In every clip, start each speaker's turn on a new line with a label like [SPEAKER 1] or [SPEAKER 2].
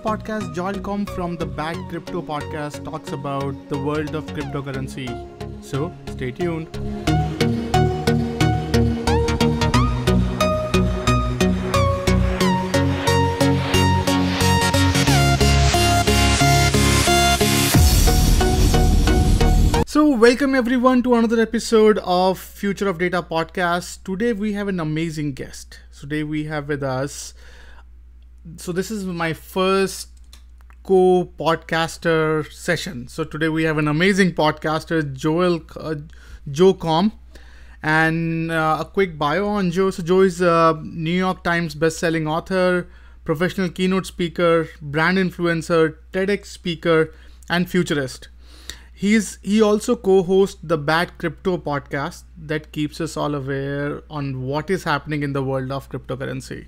[SPEAKER 1] podcast, Comm from the Bad Crypto podcast talks about the world of cryptocurrency. So, stay tuned. So, welcome everyone to another episode of Future of Data podcast. Today we have an amazing guest. Today we have with us, so this is my first co-podcaster session. So today we have an amazing podcaster, Joe Comm, and a quick bio on Joe. So Joe is a New York Times best-selling author, professional keynote speaker, brand influencer, TEDx speaker, and futurist. He also co-hosts the Bad Crypto podcast that keeps us all aware on what is happening in the world of cryptocurrency,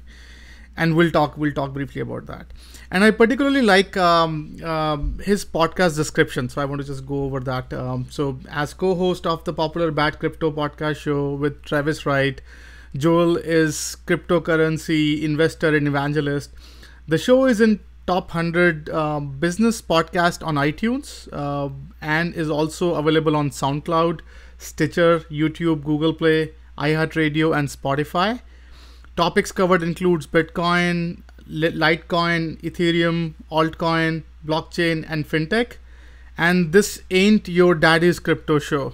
[SPEAKER 1] and we'll talk briefly about that. And I particularly like his podcast description, so I want to just go over that. So, as co-host of the popular Bad Crypto podcast show with Travis Wright, Joel is cryptocurrency investor and evangelist. The show is in top 100 business podcast on iTunes and is also available on SoundCloud, Stitcher, YouTube, Google Play, iHeartRadio, and Spotify. Topics covered includes Bitcoin, Litecoin, Ethereum, altcoin, blockchain, and fintech. And this ain't your daddy's crypto show.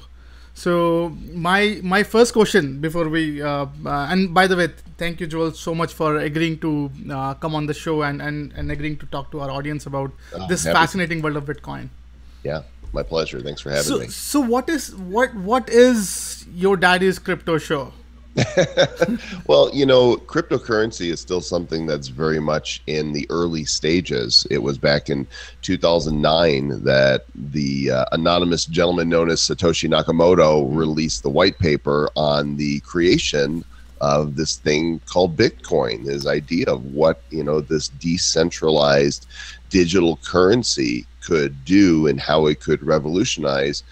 [SPEAKER 1] So my first question before we and by the way, thank you, Joel, so much for agreeing to come on the show and agreeing to talk to our audience about this fascinating world of Bitcoin.
[SPEAKER 2] Yeah, my pleasure. Thanks for having me.
[SPEAKER 1] So what is your daddy's crypto show?
[SPEAKER 2] Well, cryptocurrency is still something that's very much in the early stages. It was back in 2009 that the anonymous gentleman known as Satoshi Nakamoto released the white paper on the creation of this thing called Bitcoin, his idea of what, this decentralized digital currency could do and how it could revolutionize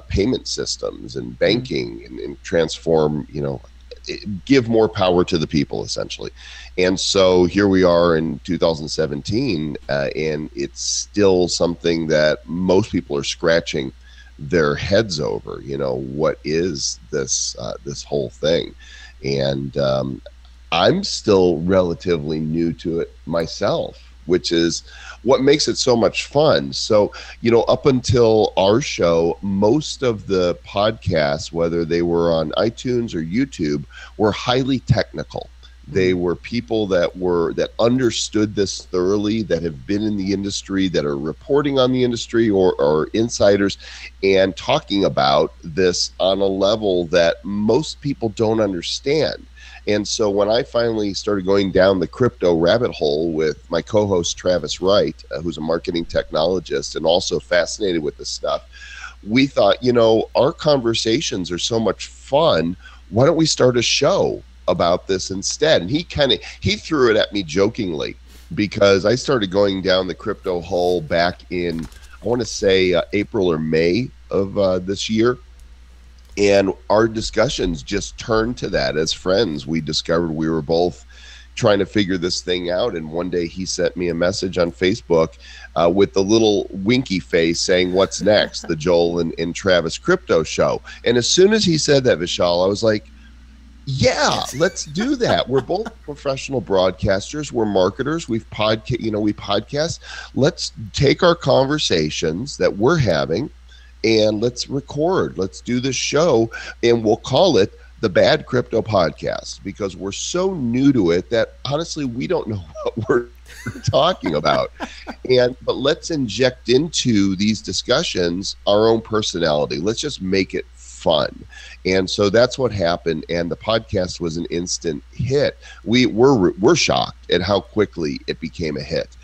[SPEAKER 2] payment systems and banking and transform, give more power to the people, essentially. And so here we are in 2017, and it's still something that most people are scratching their heads over. What is this whole thing? And I'm still relatively new to it myself, which is what makes it so much fun. So, up until our show, most of the podcasts, whether they were on iTunes or YouTube, were highly technical. They were people that understood this thoroughly, that have been in the industry, that are reporting on the industry or insiders, and talking about this on a level that most people don't understand. And so when I finally started going down the crypto rabbit hole with my co-host Travis Wright, who's a marketing technologist and also fascinated with this stuff, we thought, our conversations are so much fun. Why don't we start a show about this instead? And he threw it at me jokingly, because I started going down the crypto hole back in, I want to say April or May of this year. And our discussions just turned to that. As friends, we discovered we were both trying to figure this thing out. And one day he sent me a message on Facebook with the little winky face saying, "What's next?" The Joel and Travis crypto show. And as soon as he said that, Vishal, I was like, yeah, let's do that. We're both professional broadcasters. We're marketers. We podcast. Let's take our conversations that we're having and let's record. Let's do this show, and we'll call it the Bad Crypto Podcast, because we're so new to it that honestly we don't know what we're talking about. But let's inject into these discussions our own personality. Let's just make it fun. And so that's what happened, and the podcast was an instant hit. We're shocked at how quickly it became a hit,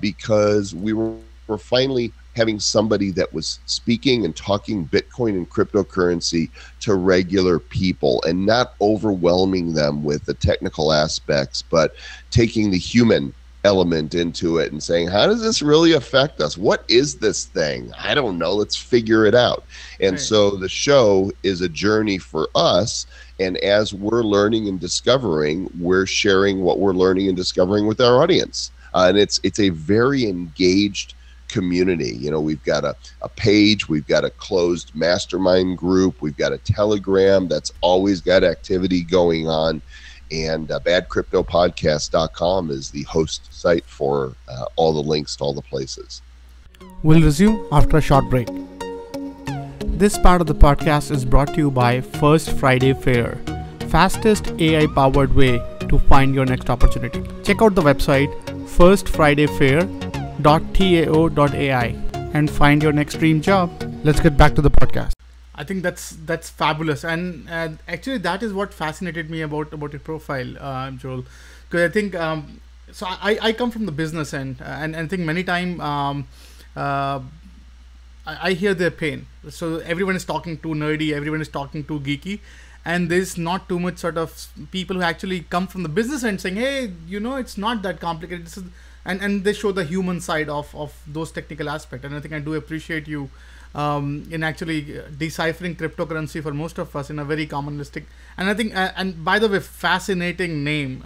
[SPEAKER 2] because we were finally having somebody that was speaking and talking Bitcoin and cryptocurrency to regular people, and not overwhelming them with the technical aspects, but taking the human element into it and saying, how does this really affect us? What is this thing? I don't know. Let's figure it out. And so the show is a journey for us. And as we're learning and discovering, we're sharing what we're learning and discovering with our audience. and it's a very engaged community. You know, we've got a page, we've got a closed mastermind group, we've got a Telegram that's always got activity going on, and badcryptopodcast.com is the host site for all the links to all the places.
[SPEAKER 1] We'll resume after a short break. This part of the podcast is brought to you by First Friday Fair, fastest AI-powered way to find your next opportunity. Check out the website firstfridayfair.tao.ai and find your next dream job. Let's get back to the podcast. I think that's fabulous, and actually that is what fascinated me about your profile, Joel, because I think so. I come from the business end, and I think many times. I hear their pain. So everyone is talking too nerdy, everyone is talking too geeky, and there's not too much sort of people who actually come from the business end saying, hey, you know, it's not that complicated. This is, and they show the human side of those technical aspects. And I think I do appreciate you in actually deciphering cryptocurrency for most of us in a very commonalistic. And I think, and by the way, fascinating name.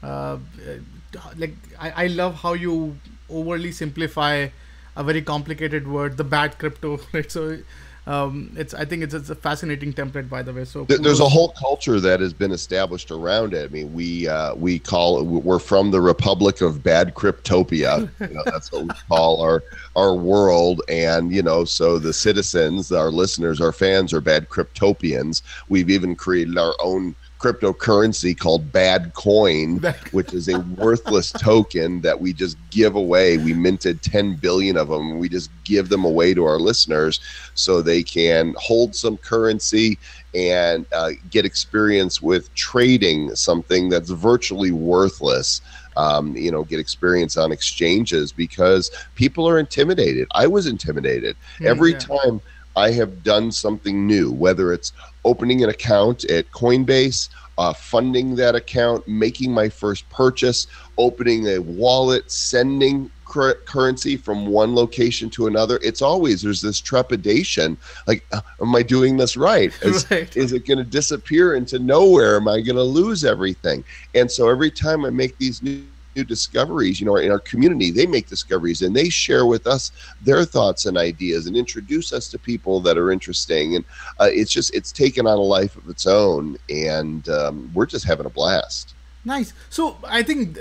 [SPEAKER 1] Like I love how you overly simplify a very complicated word, the bad crypto, right? So I think it's a fascinating template, by the way. So
[SPEAKER 2] there's a whole culture that has been established around it. I mean, we're from the Republic of Bad Cryptopia. You know, that's what we call our world. And, you know, so the citizens, our listeners, our fans are bad cryptopians. We've even created our own cryptocurrency called Bad Coin, which is a worthless token that we just give away. We minted 10 billion of them. We just give them away to our listeners so they can hold some currency and get experience with trading something that's virtually worthless. You know, get experience on exchanges because people are intimidated. I was intimidated. Every time I have done something new, whether it's opening an account at Coinbase, funding that account, making my first purchase, opening a wallet, sending currency from one location to another. It's always, there's this trepidation, like, am I doing this right? Is it going to disappear into nowhere? Am I going to lose everything? And so every time I make these new discoveries, you know, in our community, they make discoveries and they share with us their thoughts and ideas and introduce us to people that are interesting. And it's taken on a life of its own, and we're just having a blast.
[SPEAKER 1] Nice. So I think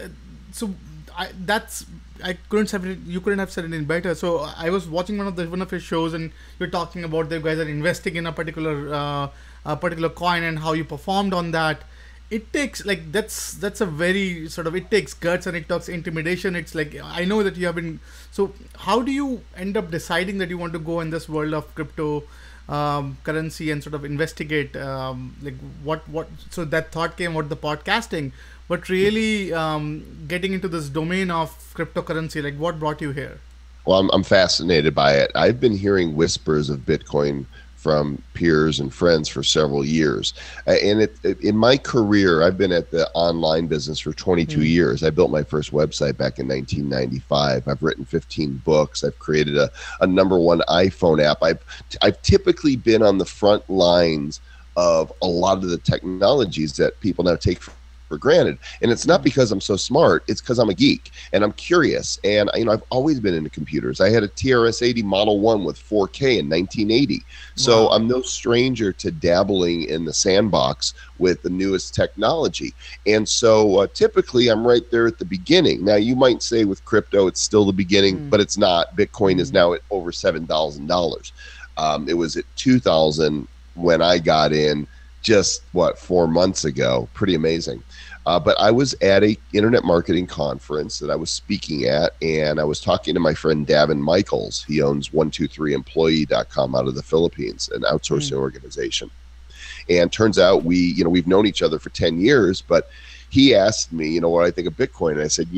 [SPEAKER 1] you couldn't have said it in better. So I was watching one of his shows, and you're talking about the guys are investing in a particular coin and how you performed on that. It takes like that's a very sort of, it takes guts and it takes intimidation. It's like, I know that you have been, so how do you end up deciding that you want to go in this world of crypto currency and sort of investigate like what so that thought came about the podcasting, but really getting into this domain of cryptocurrency, like what brought you here?
[SPEAKER 2] Well, I'm fascinated by it. I've been hearing whispers of Bitcoin from peers and friends for several years. And in my career, I've been at the online business for 22 years. I built my first website back in 1995. I've written 15 books. I've created a #1 iPhone app. I've typically been on the front lines of a lot of the technologies that people now take for granted. And it's not because I'm so smart, it's because I'm a geek and I'm curious. And you know, I've always been into computers. I had a TRS-80 Model 1 with 4K in 1980. So I'm no stranger to dabbling in the sandbox with the newest technology. And so typically I'm right there at the beginning. Now you might say with crypto, it's still the beginning, but it's not. Bitcoin is now at over $7,000. It was at 2,000 when I got in just 4 months ago. Pretty amazing. But I was at a internet marketing conference that I was speaking at, and I was talking to my friend Davin Michaels. He owns 123employee.com out of the Philippines, an outsourcing organization. And turns out we've known each other for 10 years, but he asked me, what I think of Bitcoin. And I said,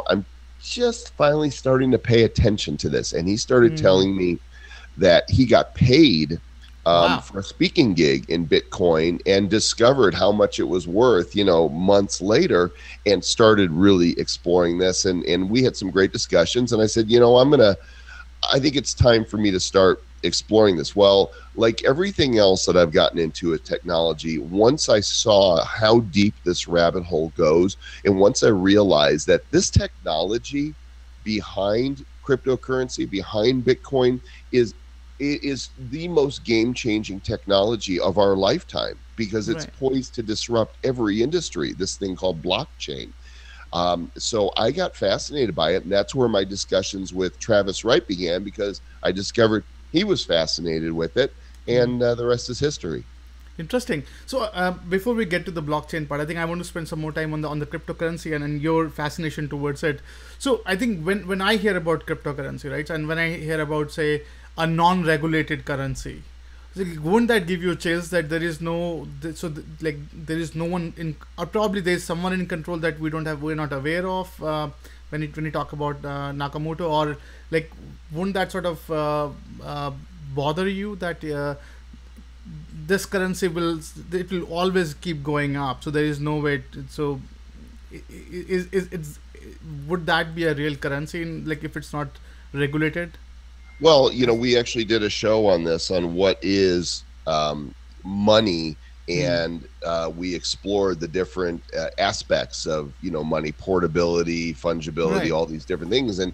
[SPEAKER 2] I'm just finally starting to pay attention to this. And he started telling me that he got paid for a speaking gig in Bitcoin and discovered how much it was worth, months later, and started really exploring this. And we had some great discussions. And I said, I think it's time for me to start exploring this? Well, like everything else that I've gotten into with technology, once I saw how deep this rabbit hole goes, and once I realized that this technology behind cryptocurrency, behind Bitcoin, is the most game-changing technology of our lifetime, because it's
[SPEAKER 1] Right.
[SPEAKER 2] poised to disrupt every industry, this thing called blockchain. So I got fascinated by it, and that's where my discussions with Travis Wright began, because I discovered he was fascinated with it, and the rest is history.
[SPEAKER 1] Interesting. So before we get to the blockchain part, I think I want to spend some more time on the cryptocurrency and your fascination towards it. So I think when I hear about cryptocurrency, right, and when I hear about, say, a non-regulated currency, like, wouldn't that give you a chills that there is no like there is no one in, or probably there is someone in control that we're not aware of, when you talk about Nakamoto, or like wouldn't that sort of bother you that this currency will always keep going up, so there is no way so is it's would that be a real currency in, like, if it's not regulated?
[SPEAKER 2] Well, we actually did a show on this, on what is money,
[SPEAKER 1] Hmm.
[SPEAKER 2] and we explored the different aspects of money: portability, fungibility,
[SPEAKER 1] Right.
[SPEAKER 2] all these different things, and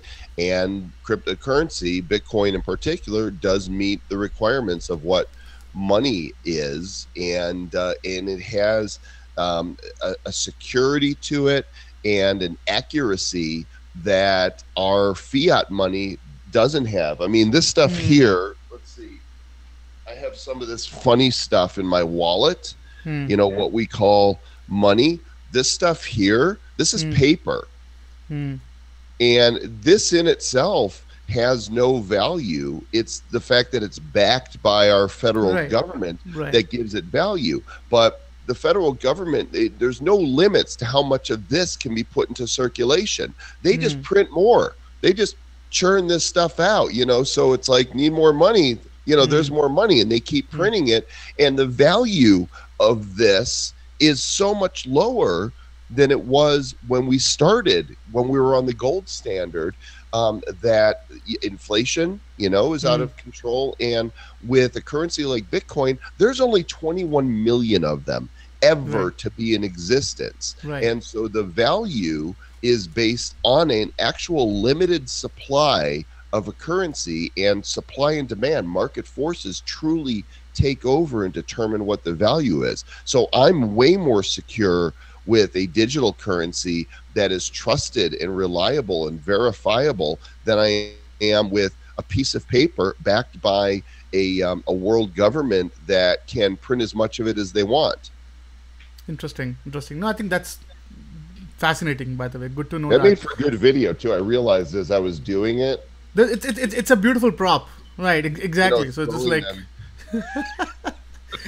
[SPEAKER 2] cryptocurrency, Bitcoin in particular, does meet the requirements of what money is, and it has a security to it and an accuracy that our fiat money doesn't have. I mean, this stuff
[SPEAKER 1] Hmm.
[SPEAKER 2] here, let's see, I have some of this funny stuff in my wallet,
[SPEAKER 1] Hmm.
[SPEAKER 2] what we call money. This stuff here, this is
[SPEAKER 1] Hmm.
[SPEAKER 2] paper.
[SPEAKER 1] Hmm.
[SPEAKER 2] And this in itself has no value. It's the fact that it's backed by our federal
[SPEAKER 1] Right.
[SPEAKER 2] government
[SPEAKER 1] Right.
[SPEAKER 2] that gives it value. But the federal government, there's no limits to how much of this can be put into circulation. They just
[SPEAKER 1] Hmm.
[SPEAKER 2] print more. They just churn this stuff out, so it's like, need more money,
[SPEAKER 1] Hmm.
[SPEAKER 2] there's more money, and they keep
[SPEAKER 1] Hmm.
[SPEAKER 2] printing it. And the value of this is so much lower than it was when we started, when we were on the gold standard. That inflation, is out
[SPEAKER 1] Hmm.
[SPEAKER 2] of control. And with a currency like Bitcoin, there's only 21 million of them
[SPEAKER 1] Right.
[SPEAKER 2] ever to be in existence.
[SPEAKER 1] Right.
[SPEAKER 2] And so the value is based on an actual limited supply of a currency, and supply and demand, market forces truly take over and determine what the value is. So I'm way more secure with a digital currency that is trusted and reliable and verifiable than I am with a piece of paper backed by a world government that can print as much of it as they want.
[SPEAKER 1] Interesting. Interesting. No, I think that's fascinating, by the way. Good to know
[SPEAKER 2] That
[SPEAKER 1] that.
[SPEAKER 2] made for a good video too. I realized as I was doing it,
[SPEAKER 1] It's a beautiful prop. Right. Exactly. So it's just
[SPEAKER 2] throwing
[SPEAKER 1] like
[SPEAKER 2] them.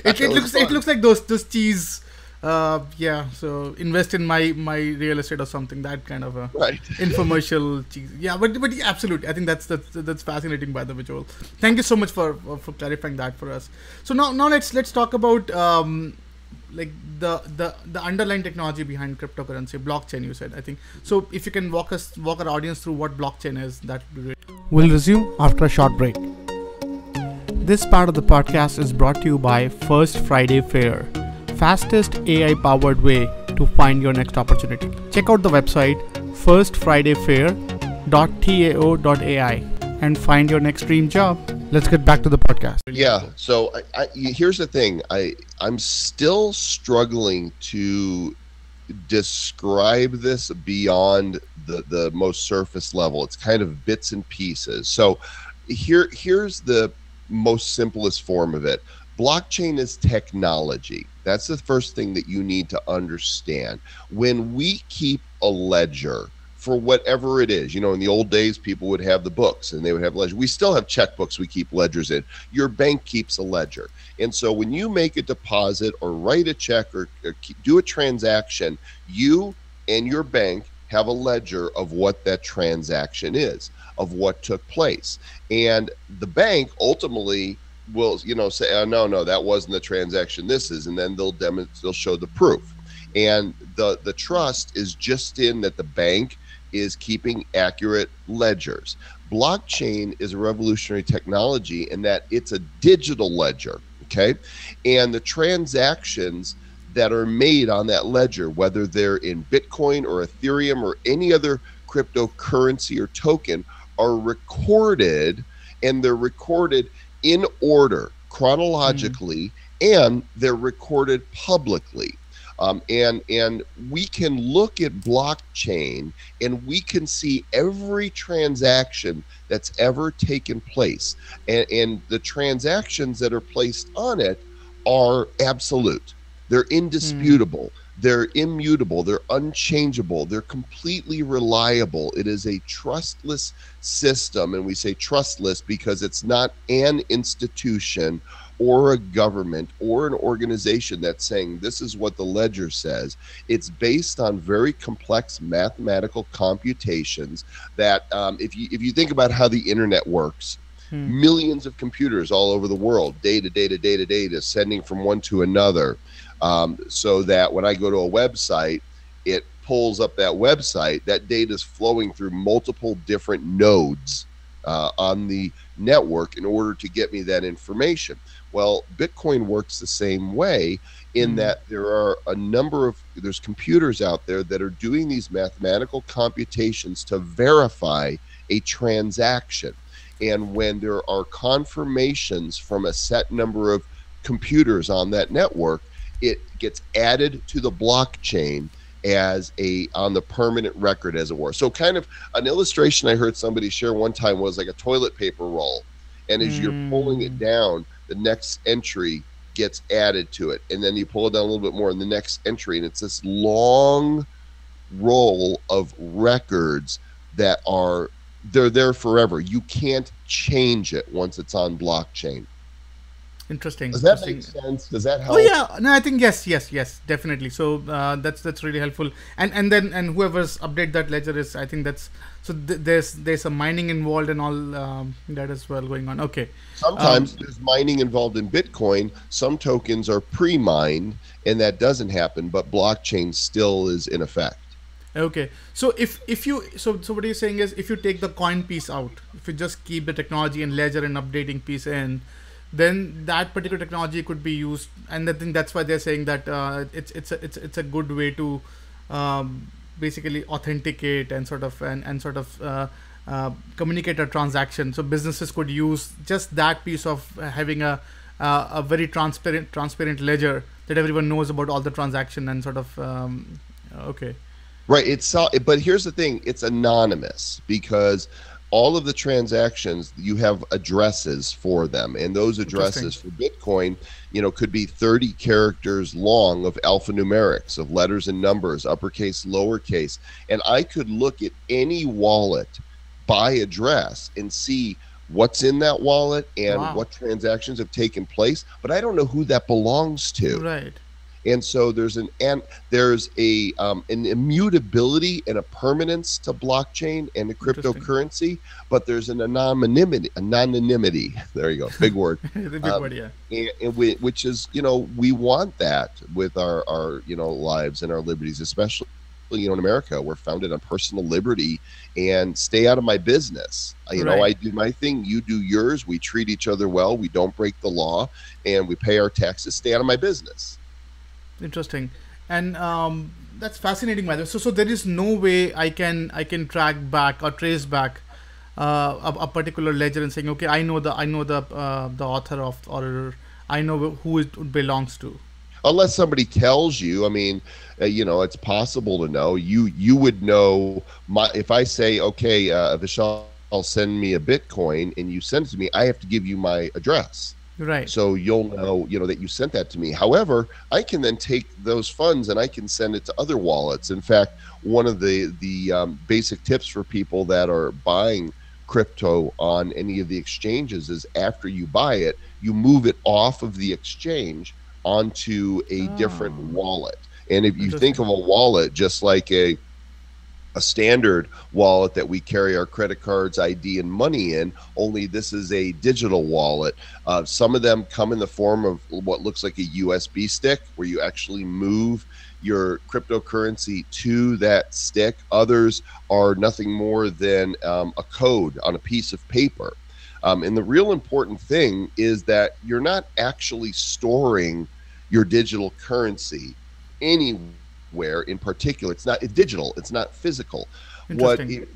[SPEAKER 1] it
[SPEAKER 2] That was fun.
[SPEAKER 1] looks like those cheese. Yeah. So invest in my real estate or something. That kind of a
[SPEAKER 2] Right.
[SPEAKER 1] infomercial cheese. Yeah. But yeah, absolutely. I think that's fascinating, by the way, Joel. Thank you so much for clarifying that for us. So now let's talk about like the underlying technology behind cryptocurrency, blockchain. You said, I think so. If you can walk our audience through what blockchain is, that would be great. We'll resume after a short break. This part of the podcast is brought to you by First Friday Fair, fastest AI powered way to find your next opportunity. Check out the website firstfridayfair.tao.ai and find your next dream job. Let's get back to the podcast. Really
[SPEAKER 2] Yeah.
[SPEAKER 1] helpful.
[SPEAKER 2] So here's the thing. I'm still struggling to describe this beyond the most surface level. It's kind of bits and pieces. So here's the most simplest form of it. Blockchain is technology. That's the first thing that you need to understand. When we keep a ledger for whatever it is, in the old days, people would have the books and they would have ledger. We still have checkbooks we keep ledgers in. Your bank keeps a ledger. And so when you make a deposit or write a check or do a transaction, you and your bank have a ledger of what that transaction is, of what took place. And the bank ultimately will, say, oh, no, that wasn't the transaction. This is, and then they'll show the proof. And the trust is just in that the bank is keeping accurate ledgers. Blockchain is a revolutionary technology in that it's a digital ledger, okay? And the transactions that are made on that ledger, whether they're in Bitcoin or Ethereum or any other cryptocurrency or token, are recorded, and they're recorded in order, chronologically, and they're recorded publicly. And we can look at blockchain and we can see every transaction that's ever taken place. And the transactions that are placed on it are absolute. They're indisputable. They're immutable. They're unchangeable. They're completely reliable. It is a trustless system. And we say trustless because it's not an institution or a government or an organization that's saying this is what the ledger says. It's based on very complex mathematical computations that if you think about how the internet works, millions of computers all over the world, data, sending from one to another, so that when I go to a website, it pulls up that website. That data is flowing through multiple different nodes on the network in order to get me that information. Well, Bitcoin works the same way in that there are a number of, there's computers out there that are doing these mathematical computations to verify a transaction. And when there are confirmations from a set number of computers on that network, it gets added to the blockchain as on the permanent record, as it were. So kind of an illustration I heard somebody share one time was like a toilet paper roll. And as you're pulling it down, the next entry gets added to it. And then you pull it down a little bit more in the next entry. And it's this long roll of records that they're there forever. You can't change it once it's on blockchain.
[SPEAKER 1] Interesting.
[SPEAKER 2] Does that make sense? Does that help?
[SPEAKER 1] Oh yeah, no, I think yes, definitely. So that's really helpful. And then whoever's update that ledger is, I think that's so. There's some mining involved and all that as well going on. Okay.
[SPEAKER 2] Sometimes there's mining involved in Bitcoin. Some tokens are pre-mined, and that doesn't happen, but blockchain still is in effect.
[SPEAKER 1] Okay, so if you so what you're saying is if you take the coin piece out, if you just keep the technology and ledger and updating piece in, then that particular technology could be used, and I think that's why they're saying that it's a good way to basically authenticate and sort of communicate a transaction. So businesses could use just that piece of having a very transparent ledger that everyone knows about all the transaction and sort of okay.
[SPEAKER 2] Right. But here's the thing. It's anonymous because all of the transactions, you have addresses for them. And those addresses for Bitcoin, could be 30 characters long of alphanumerics, of letters and numbers, uppercase, lowercase. And I could look at any wallet by address and see what's in that wallet and what transactions have taken place. But I don't know who that belongs to.
[SPEAKER 1] Right.
[SPEAKER 2] And so there's an immutability and a permanence to blockchain and the cryptocurrency, but there's an anonymity. There you go, big word.
[SPEAKER 1] The big word, yeah.
[SPEAKER 2] And which is, we want that with our lives and our liberties, especially in America. We're founded on personal liberty and stay out of my business. I do my thing, you do yours. We treat each other well. We don't break the law, and we pay our taxes. Stay out of my business.
[SPEAKER 1] Interesting, and that's fascinating, by the way. So there is no way I can track back or trace back a particular ledger and saying, okay, I know the author of, or I know who it belongs to.
[SPEAKER 2] Unless somebody tells you. I mean, it's possible to know. You would know. If I say, okay, Vishal, send me a Bitcoin, and you send it to me, I have to give you my address.
[SPEAKER 1] Right.
[SPEAKER 2] So you'll know, that you sent that to me. However, I can then take those funds and I can send it to other wallets. In fact, one of the basic tips for people that are buying crypto on any of the exchanges is after you buy it, you move it off of the exchange onto a different wallet. And if you think of a wallet just like a a standard wallet that we carry our credit cards, ID, and money in, only this is a digital wallet. Some of them come in the form of what looks like a USB stick where you actually move your cryptocurrency to that stick. Others are nothing more than a code on a piece of paper. And the real important thing is that you're not actually storing your digital currency anywhere in particular. It's not digital, it's not physical. The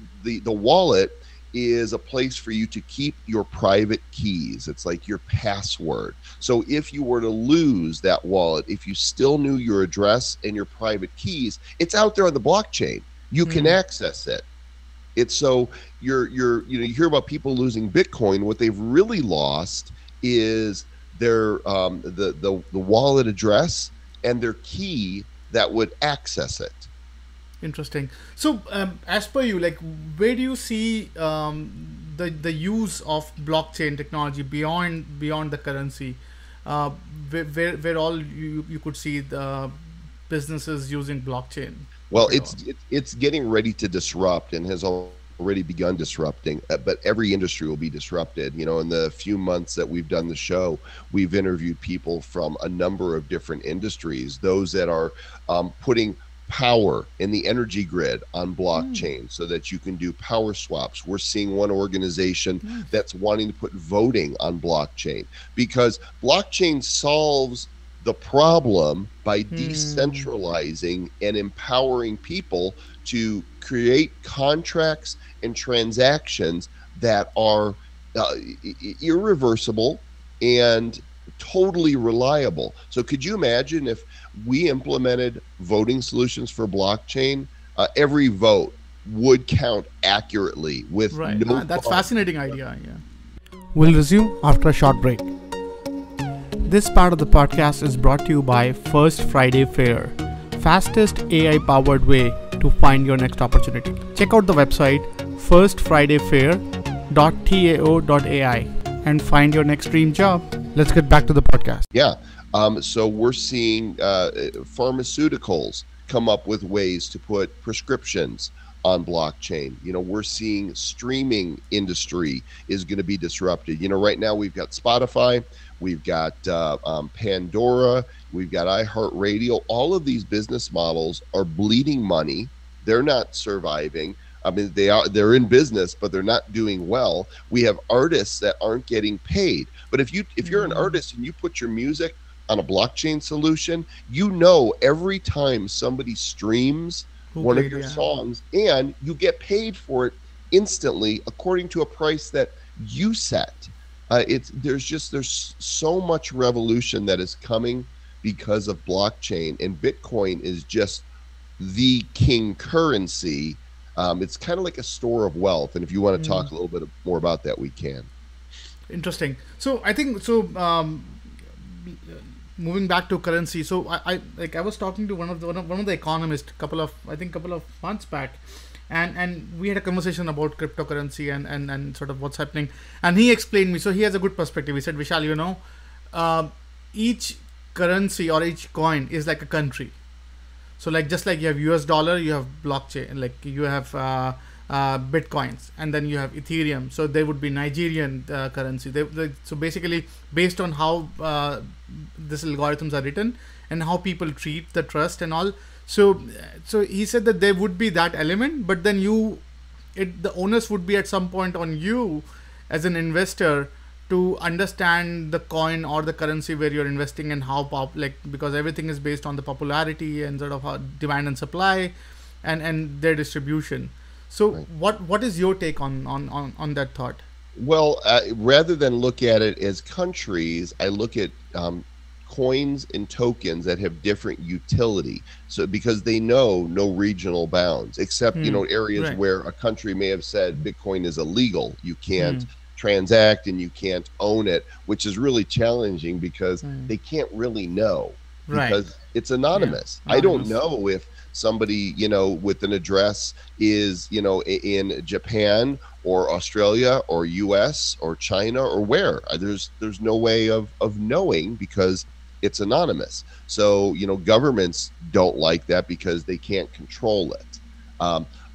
[SPEAKER 2] wallet is a place for you to keep your private keys. It's like your password. So if you were to lose that wallet, if you still knew your address and your private keys, it's out there on the blockchain. You can access it. It's so you hear about people losing Bitcoin. What they've really lost is their the wallet address and their key that would access it.
[SPEAKER 1] Interesting. So, as per you, like, where do you see the use of blockchain technology beyond the currency? Where all you could see the businesses using blockchain?
[SPEAKER 2] Well, it's getting ready to disrupt and has already begun disrupting, but every industry will be disrupted. You know, in the few months that we've done the show, we've interviewed people from a number of different industries, those that are putting power in the energy grid on blockchain so that you can do power swaps. We're seeing one organization that's wanting to put voting on blockchain because blockchain solves the problem by decentralizing and empowering people to create contracts and transactions that are irreversible and totally reliable. So could you imagine if we implemented voting solutions for blockchain? Every vote would count accurately with no
[SPEAKER 1] that's fascinating idea. Yeah. We'll resume after a short break. This part of the podcast is brought to you by First Friday Fair, fastest AI-powered way to find your next opportunity. Check out the website firstfridayfair.tao.ai and find your next dream job. Let's get back to the podcast.
[SPEAKER 2] Yeah. So we're seeing pharmaceuticals come up with ways to put prescriptions on blockchain. You know, we're seeing streaming industry is going to be disrupted. You know, right now we've got Spotify, we've got Pandora, we've got iHeartRadio. All of these business models are bleeding money. They're not surviving. I mean, they're in business, but they're not doing well. We have artists that aren't getting paid. But if you're an artist and you put your music on a blockchain solution, you know every time somebody streams one of your songs, and you get paid for it instantly according to a price that you set. There's so much revolution that is coming because of blockchain, and Bitcoin is just the king currency. It's kind of like a store of wealth, and if you want to talk a little bit more about that, we can.
[SPEAKER 1] Interesting. So I think so. Moving back to currency, so I was talking to one of the economists a couple of months back, and we had a conversation about cryptocurrency and sort of what's happening, and he explained me. So he has a good perspective. He said, Vishal, you know, each currency or each coin is like a country. So like just like you have US dollar, you have blockchain, like you have Bitcoins, and then you have Ethereum. So there would be Nigerian currency. So basically based on how these algorithms are written and how people treat the trust and all. So he said that there would be that element, but then the onus would be at some point on you as an investor to understand the coin or the currency where you're investing and how because everything is based on the popularity and sort of how demand and supply and their distribution. So what is your take on that thought?
[SPEAKER 2] Well, rather than look at it as countries, I look at coins and tokens that have different utility. So because they know no regional bounds, except areas where a country may have said Bitcoin is illegal. You can't transact and you can't own it, which is really challenging because they can't really know because it's anonymous. I don't know if somebody with an address is in Japan or Australia or US or China or where. There's no way of knowing because it's anonymous. So governments don't like that because they can't control it.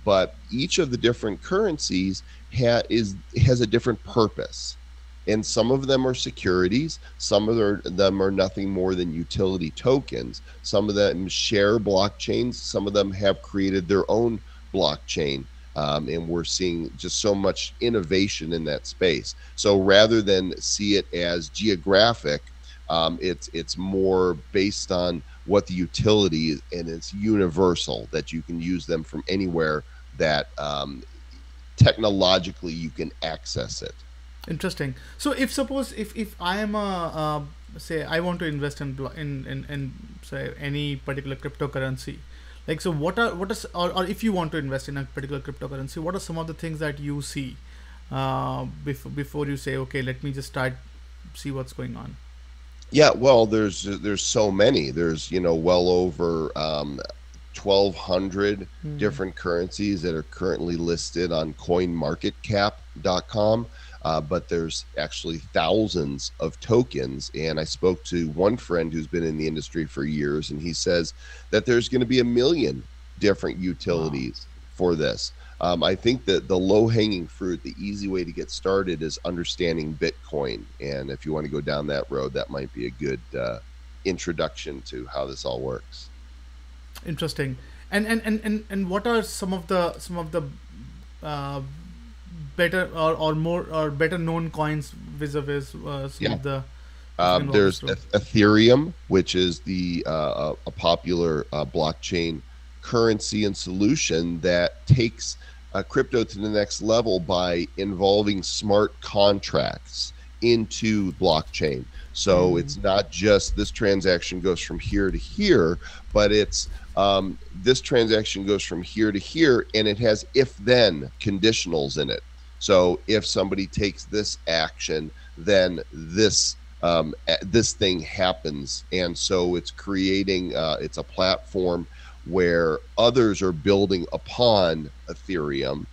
[SPEAKER 2] but each of the different currencies has a different purpose. And some of them are securities, some of them are nothing more than utility tokens, some of them share blockchains, some of them have created their own blockchain. And we're seeing just so much innovation in that space. So rather than see it as geographic, it's more based on what the utility is, and it's universal, that you can use them from anywhere that technologically you can access it.
[SPEAKER 1] Interesting. So if suppose if I am a say I want to invest in say any particular cryptocurrency, like, so or if you want to invest in a particular cryptocurrency, what are some of the things that you see before you say, okay, let me just start, see what's going on?
[SPEAKER 2] Yeah, well, there's so many. There's, well over 1,200 different currencies that are currently listed on CoinMarketCap.com. But there's actually thousands of tokens. And I spoke to one friend who's been in the industry for years, and he says that there's going to be 1 million different utilities for this. I think that the low-hanging fruit, the easy way to get started, is understanding Bitcoin. And if you want to go down that road, that might be a good introduction to how this all works.
[SPEAKER 1] Interesting. And what are some of the better or more or better known coins vis-a-vis some of the
[SPEAKER 2] there's Ethereum, which is the a popular blockchain currency and solution that takes crypto to the next level by involving smart contracts into blockchain. So it's not just this transaction goes from here to here, but it's this transaction goes from here to here, and it has if-then conditionals in it. So if somebody takes this action, then this thing happens. And so it's creating, it's a platform where others are building upon Ethereum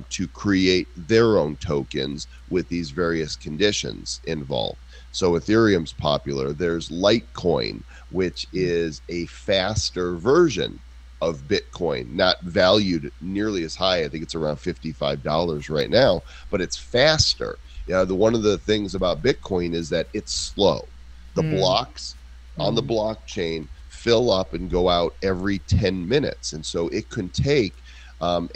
[SPEAKER 2] to create their own tokens with these various conditions involved. So Ethereum's popular. There's Litecoin, which is a faster version of Bitcoin, not valued nearly as high. I think it's around $55 right now, but it's faster. One of the things about Bitcoin is that it's slow. The blocks on the blockchain fill up and go out every 10 minutes. And so it can take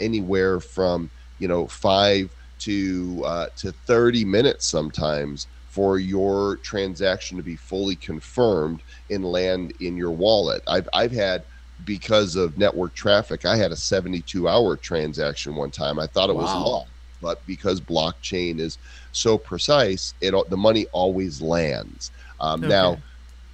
[SPEAKER 2] anywhere from 5 to 30 minutes sometimes for your transaction to be fully confirmed and land in your wallet. I've had, because of network traffic, I had a 72-hour transaction one time. I thought it was long, but because blockchain is so precise, the money always lands. Now,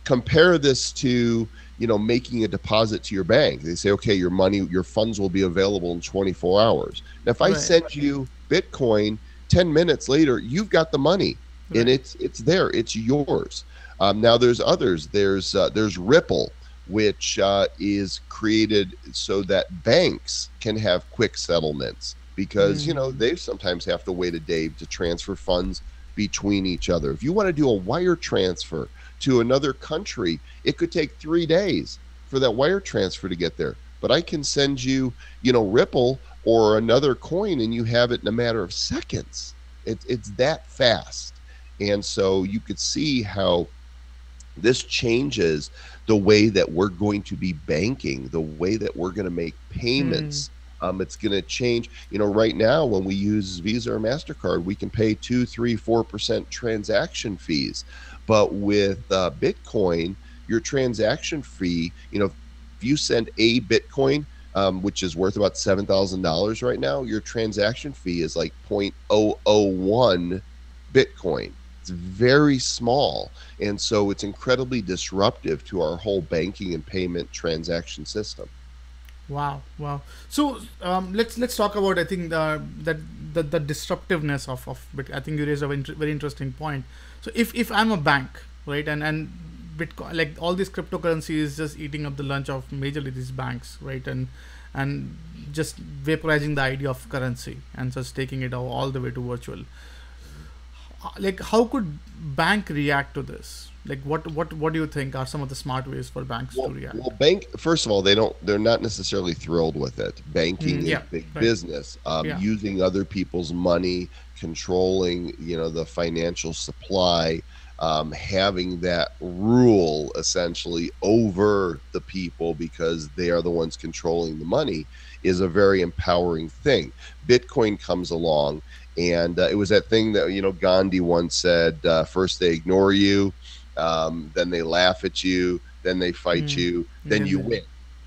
[SPEAKER 2] compare this to making a deposit to your bank. They say, okay, your funds will be available in 24 hours. Now, if I send you Bitcoin, 10 minutes later, you've got the money, and it's there, it's yours. Now, there's others. There's Ripple, which is created so that banks can have quick settlements, because they sometimes have to wait a day to transfer funds between each other. If you want to do a wire transfer to another country, it could take 3 days for that wire transfer to get there. But I can send you, Ripple or another coin, and you have it in a matter of seconds. It's that fast. And so you could see how this changes the way that we're going to be banking, the way that we're going to make payments. It's going to change. Right now, when we use Visa or MasterCard, we can pay 2, 3, 4% transaction fees. But with Bitcoin, your transaction fee, if you send a Bitcoin, which is worth about $7,000 right now, your transaction fee is like 0.001 Bitcoin. It's very small. And so it's incredibly disruptive to our whole banking and payment transaction system.
[SPEAKER 1] Wow. So let's talk about, I think, the disruptiveness of Bitcoin. I think you raised a very interesting point. So if I'm a bank, right, and Bitcoin, like all these cryptocurrency is just eating up the lunch of majorly these banks, right, and just vaporizing the idea of currency and just taking it all the way to virtual. Like, how could bank react to this? Like what do you think are some of the smart ways for banks to
[SPEAKER 2] Well,
[SPEAKER 1] react?
[SPEAKER 2] first of all, they're not necessarily thrilled with it. Banking is
[SPEAKER 1] Yeah,
[SPEAKER 2] big
[SPEAKER 1] right.
[SPEAKER 2] business.
[SPEAKER 1] Yeah.
[SPEAKER 2] Using other people's money, controlling, the financial supply, having that rule essentially over the people because they are the ones controlling the money is a very empowering thing. Bitcoin comes along, and it was that thing that Gandhi once said: first they ignore you, then they laugh at you, then they fight
[SPEAKER 1] Mm.
[SPEAKER 2] you, then
[SPEAKER 1] Then
[SPEAKER 2] you
[SPEAKER 1] then
[SPEAKER 2] win.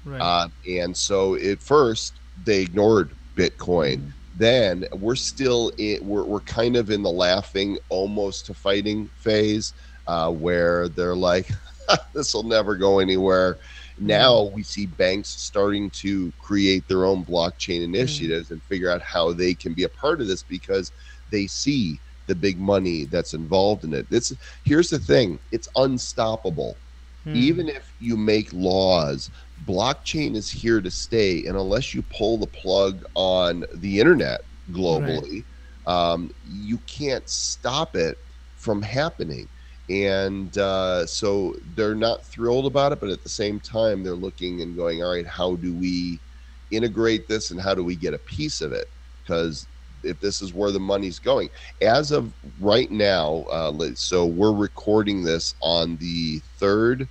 [SPEAKER 1] right.
[SPEAKER 2] And so at first they ignored Bitcoin.
[SPEAKER 1] Mm.
[SPEAKER 2] Then we're kind of in the laughing, almost to fighting phase, where they're like, "This will never go anywhere."
[SPEAKER 1] Mm.
[SPEAKER 2] Now we see banks starting to create their own blockchain
[SPEAKER 1] Mm.
[SPEAKER 2] initiatives and figure out how they can be a part of this because they see the big money that's involved in it. Here's the thing: it's unstoppable.
[SPEAKER 1] Mm.
[SPEAKER 2] Even if you make laws, blockchain is here to stay. And unless you pull the plug on the internet
[SPEAKER 1] Right.
[SPEAKER 2] globally, you can't stop it from happening. And so they're not thrilled about it, but at the same time, they're looking and going, all right, how do we integrate this and how do we get a piece of it? Because if this is where the money's going, as of right now, so we're recording this on the 3rd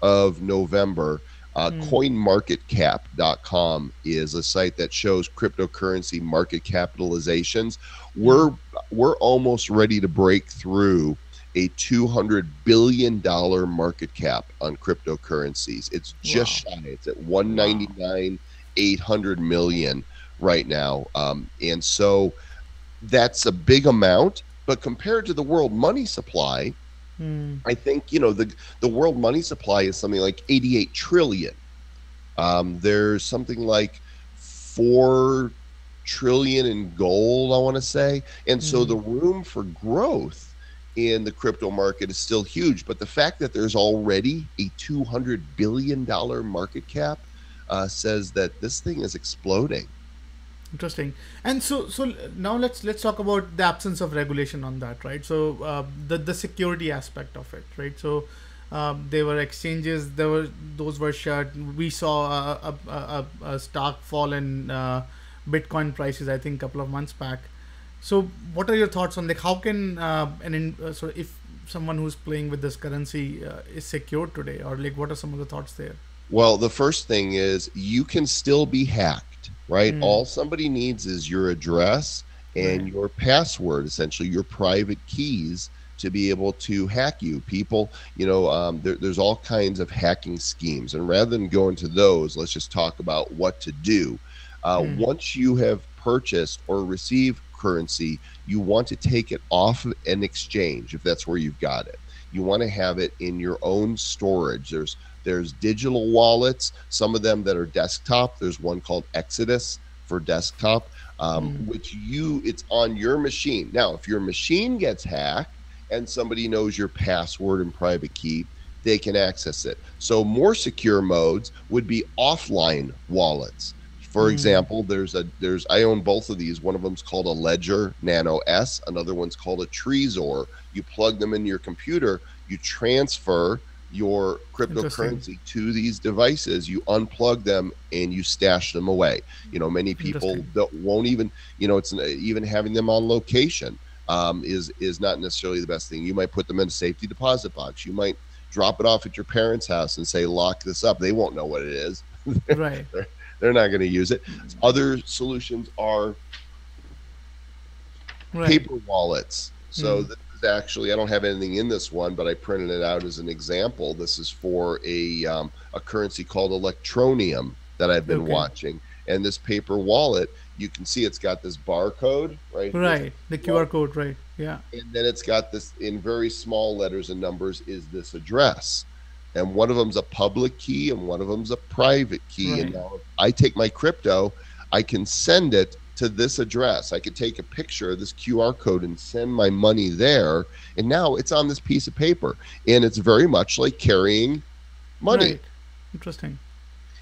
[SPEAKER 2] of November.
[SPEAKER 1] Mm.
[SPEAKER 2] CoinMarketCap.com is a site that shows cryptocurrency market capitalizations.
[SPEAKER 1] Mm.
[SPEAKER 2] We're almost ready to break through a $200 billion market cap on cryptocurrencies. It's just
[SPEAKER 1] Wow.
[SPEAKER 2] shy. It's at
[SPEAKER 1] Wow.
[SPEAKER 2] 199 800 million right now, and so that's a big amount. But compared to the world money supply,
[SPEAKER 1] Mm.
[SPEAKER 2] I think the world money supply is something like 88 trillion. There's something like 4 trillion in gold, I want to say, and so the
[SPEAKER 1] Mm.
[SPEAKER 2] room for growth in the crypto market is still huge. But the fact that there's already a $200 billion market cap says that this thing is exploding.
[SPEAKER 1] Interesting. And so now let's talk about the absence of regulation on that, right? So the security aspect of it, right? So there were exchanges, those were shut. We saw a stark fall in Bitcoin prices, I think, a couple of months back. So what are your thoughts on, like, how can so if someone who's playing with this currency is secured today, or like what are some of the thoughts there?
[SPEAKER 2] Well, the first thing is you can still be hacked, right?
[SPEAKER 1] Hmm.
[SPEAKER 2] All somebody needs is your address and
[SPEAKER 1] Right.
[SPEAKER 2] your password, essentially your private keys to be able to hack you. People, there's all kinds of hacking schemes. And rather than go into those, let's just talk about what to do.
[SPEAKER 1] Hmm.
[SPEAKER 2] Once you have purchased or received currency, you want to take it off an exchange if that's where you've got it. You want to have it in your own storage. There's digital wallets, some of them that are desktop. There's one called Exodus for desktop,
[SPEAKER 1] Hmm.
[SPEAKER 2] it's on your machine. Now, if your machine gets hacked and somebody knows your password and private key, they can access it. So more secure modes would be offline wallets. For
[SPEAKER 1] Hmm.
[SPEAKER 2] example, I own both of these. One of them's called a Ledger Nano S. Another one's called a Trezor. You plug them into your computer, you transfer your
[SPEAKER 1] Interesting.
[SPEAKER 2] cryptocurrency to these devices, you unplug them and you stash them away. Many people
[SPEAKER 1] Interesting.
[SPEAKER 2] won't even, it's even having them on location is not necessarily the best thing. You might put them in a safety deposit box. You might drop it off at your parents' house and say, lock this up. They won't know what it is.
[SPEAKER 1] Right.
[SPEAKER 2] they're, they're not going to use it. Other solutions are
[SPEAKER 1] Right.
[SPEAKER 2] paper wallets. So
[SPEAKER 1] Hmm.
[SPEAKER 2] this is actually, I don't have anything in this one, but I printed it out as an example. This is for a currency called Electronium that I've been
[SPEAKER 1] Okay.
[SPEAKER 2] watching. And this paper wallet, you can see it's got this barcode right here.
[SPEAKER 1] Right. The QR code. Right. Yeah.
[SPEAKER 2] And then it's got this in very small letters and numbers is this address. And one of them's a public key and one of them's a private key. And
[SPEAKER 1] Right.
[SPEAKER 2] now if I take my crypto, I can send it to this address. I could take a picture of this QR code and send my money there. And now it's on this piece of paper. And it's very much like carrying money.
[SPEAKER 1] Right. Interesting.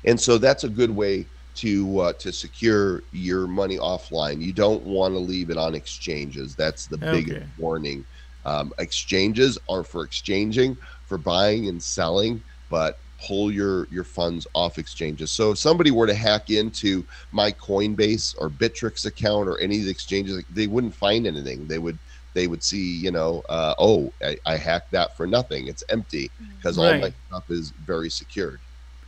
[SPEAKER 2] And so that's a good way to secure your money offline. You don't want to leave it on exchanges. That's the biggest
[SPEAKER 1] Okay.
[SPEAKER 2] warning. Exchanges are for exchanging, for buying and selling, but pull your funds off exchanges. So if somebody were to hack into my Coinbase or Bittrex account or any of the exchanges, they wouldn't find anything. They would see, oh, I hacked that for nothing. It's empty because all my
[SPEAKER 1] Right.
[SPEAKER 2] stuff is very secured.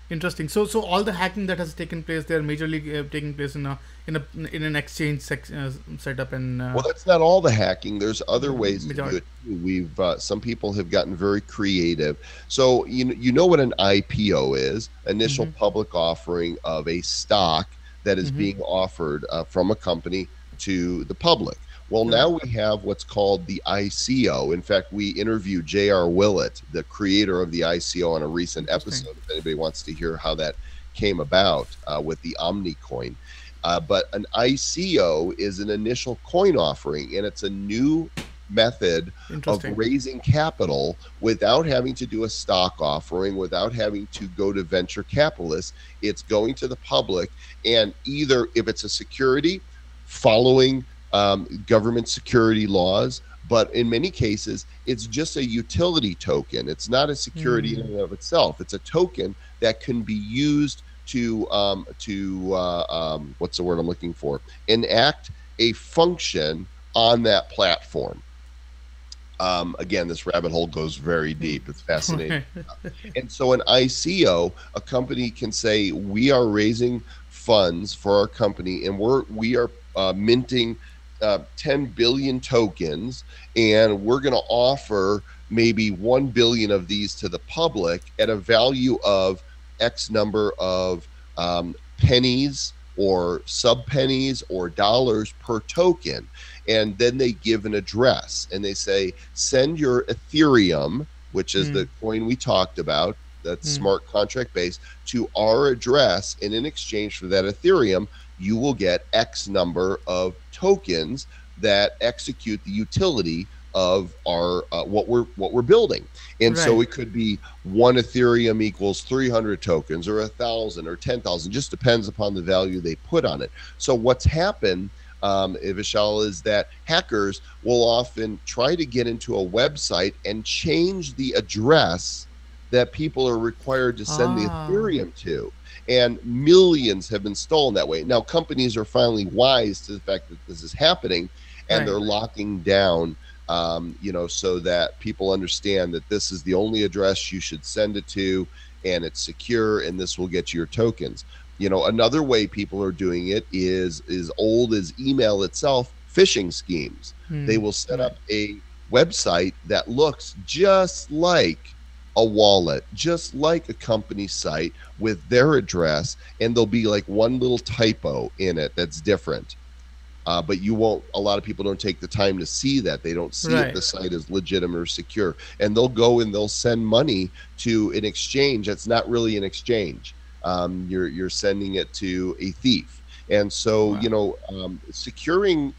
[SPEAKER 1] Interesting. So all the hacking that has taken place, they are majorly taking place in an exchange setup and
[SPEAKER 2] Well, that's not all the hacking. There's other ways to do
[SPEAKER 1] majority.
[SPEAKER 2] it too. We've some people have gotten very creative. So you know what an IPO is? Initial
[SPEAKER 1] Mm-hmm.
[SPEAKER 2] public offering of a stock that is
[SPEAKER 1] Mm-hmm.
[SPEAKER 2] being offered from a company to the public. Well,
[SPEAKER 1] Right.
[SPEAKER 2] now we have what's called the ICO. In fact, we interviewed J.R. Willett, the creator of the ICO, on a recent
[SPEAKER 1] Interesting.
[SPEAKER 2] episode. If anybody wants to hear how that came about with the Omnicoin. But an ICO is an initial coin offering, and it's a new method of
[SPEAKER 1] Interesting.
[SPEAKER 2] raising capital without having to do a stock offering, without having to go to venture capitalists. It's going to the public, and either if it's a security, following government security laws, but in many cases, it's just a utility token. It's not a security in
[SPEAKER 1] Mm.
[SPEAKER 2] and of itself. It's a token that can be used to what's the word I'm looking for? Enact a function on that platform. Again, this rabbit hole goes very deep. It's fascinating.
[SPEAKER 1] Right.
[SPEAKER 2] And so an ICO, a company can say, we are raising funds for our company, and we are minting 10 billion tokens, and we're going to offer maybe 1 billion of these to the public at a value of X number of pennies or sub pennies or dollars per token. And then they give an address and they say, send your Ethereum, which is
[SPEAKER 1] Mm.
[SPEAKER 2] the coin we talked about, that's
[SPEAKER 1] Mm.
[SPEAKER 2] smart contract based, to our address. And in exchange for that Ethereum, you will get X number of tokens that execute the utility of our what we're building. And so
[SPEAKER 1] Right.
[SPEAKER 2] it could be one Ethereum equals 300 tokens or 1,000 or 10,000, just depends upon the value they put on it. So what's happened, Vishal, is that hackers will often try to get into a website and change the address that people are required to send the
[SPEAKER 1] Ah.
[SPEAKER 2] Ethereum to. And millions have been stolen that way. Now, companies are finally wise to the fact that this is happening, and
[SPEAKER 1] Right.
[SPEAKER 2] they're locking down, so that people understand that this is the only address you should send it to, and it's secure, and this will get you your tokens. Another way people are doing it is old as email itself, phishing schemes. They
[SPEAKER 1] Mm.
[SPEAKER 2] will set
[SPEAKER 1] Right.
[SPEAKER 2] up a website that looks just like a wallet, just like a company site with their address, and there'll be like one little typo in it that's different. But you won't, a lot of people don't take the time to see that. They don't see if
[SPEAKER 1] Right.
[SPEAKER 2] the site is legitimate or secure. And they'll go and they'll send money to an exchange that's not really an exchange. You're sending it to a thief. And so,
[SPEAKER 1] Wow.
[SPEAKER 2] securing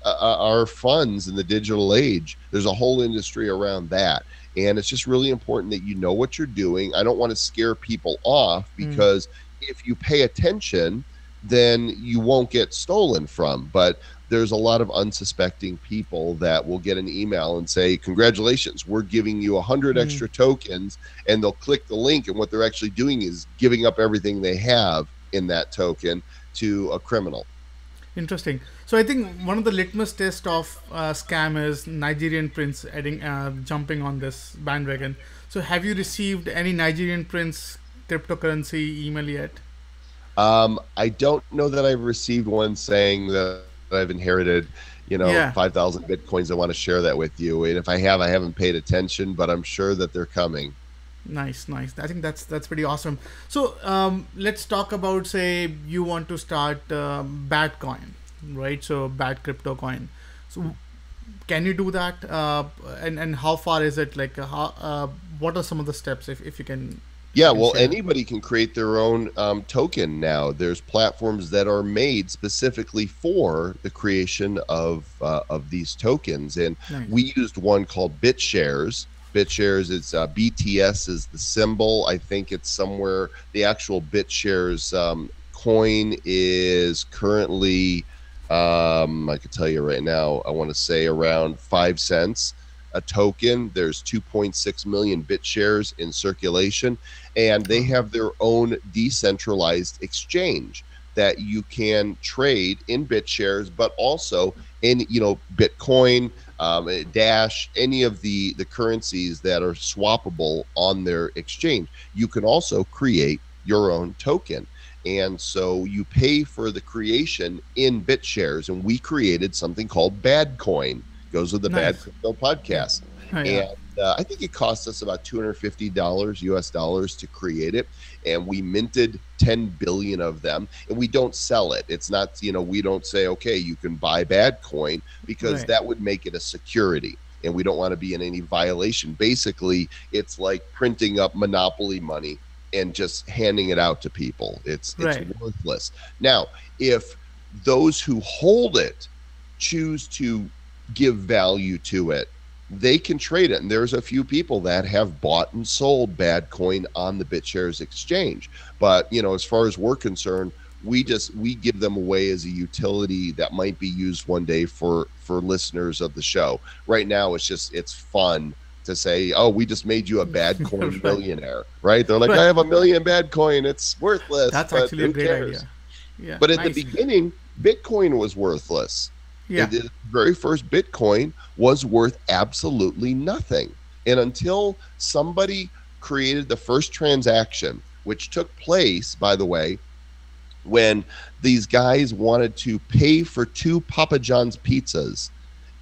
[SPEAKER 2] our funds in the digital age, there's a whole industry around that. And it's just really important that you know what you're doing. I don't want to scare people off,
[SPEAKER 1] Mm.
[SPEAKER 2] because if you pay attention, then you won't get stolen from. But there's a lot of unsuspecting people that will get an email and say, congratulations, we're giving you 100
[SPEAKER 1] Mm.
[SPEAKER 2] extra tokens, and they'll click the link, and what they're actually doing is giving up everything they have in that token to a criminal.
[SPEAKER 1] Interesting. So I think one of the litmus test of scam is Nigerian prince jumping on this bandwagon. So have you received any Nigerian prince cryptocurrency email yet?
[SPEAKER 2] I don't know that I've received one saying that I've inherited,
[SPEAKER 1] Yeah.
[SPEAKER 2] 5,000 Bitcoins. I want to share that with you. And if I have, I haven't paid attention, but I'm sure that they're coming.
[SPEAKER 1] Nice, nice. I think that's pretty awesome. So let's talk about, say you want to start bad coin, right? So bad crypto coin. So can you do that? And how far is it? Like what are some of the steps if you can
[SPEAKER 2] Yeah, well,
[SPEAKER 1] share?
[SPEAKER 2] anybody can create their own token now. There's platforms that are made specifically for the creation of these tokens, and
[SPEAKER 1] Nice.
[SPEAKER 2] we used one called BitShares. BitShares, it's BTS is the symbol. I think it's somewhere. The actual BitShares coin is currently, I can tell you right now, I want to say around 5 cents. a token. There's 2.6 million BitShares in circulation, and they have their own decentralized exchange that you can trade in BitShares, but also in, Bitcoin, Dash, any of the currencies that are swappable on their exchange. You can also create your own token. And so you pay for the creation in BitShares, and we created something called Badcoin. Goes with the Bad Crypto podcast. And I think it cost us about $250 US dollars to create it, and we minted 10 billion of them, and we don't sell it. It's not, we don't say, okay, you can buy Badcoin, because that would make it a security, and we don't want to be in any violation. Basically, it's like printing up monopoly money and just handing it out to people. It's worthless. Now, if those who hold it choose to give value to it, they can trade it. And there's a few people that have bought and sold Badcoin on the BitShares exchange. But, as far as we're concerned, we give them away as a utility that might be used one day for listeners of the show. Right now, it's fun to say, oh, we just made you a Badcoin millionaire, right? They're like, I have 1 million Badcoin. It's worthless.
[SPEAKER 1] That's actually a great idea. Yeah.
[SPEAKER 2] But at the beginning, Bitcoin was worthless. Yeah. The very first Bitcoin was worth absolutely nothing. And until somebody created the first transaction, which took place, by the way, when these guys wanted to pay for 2 Papa John's pizzas,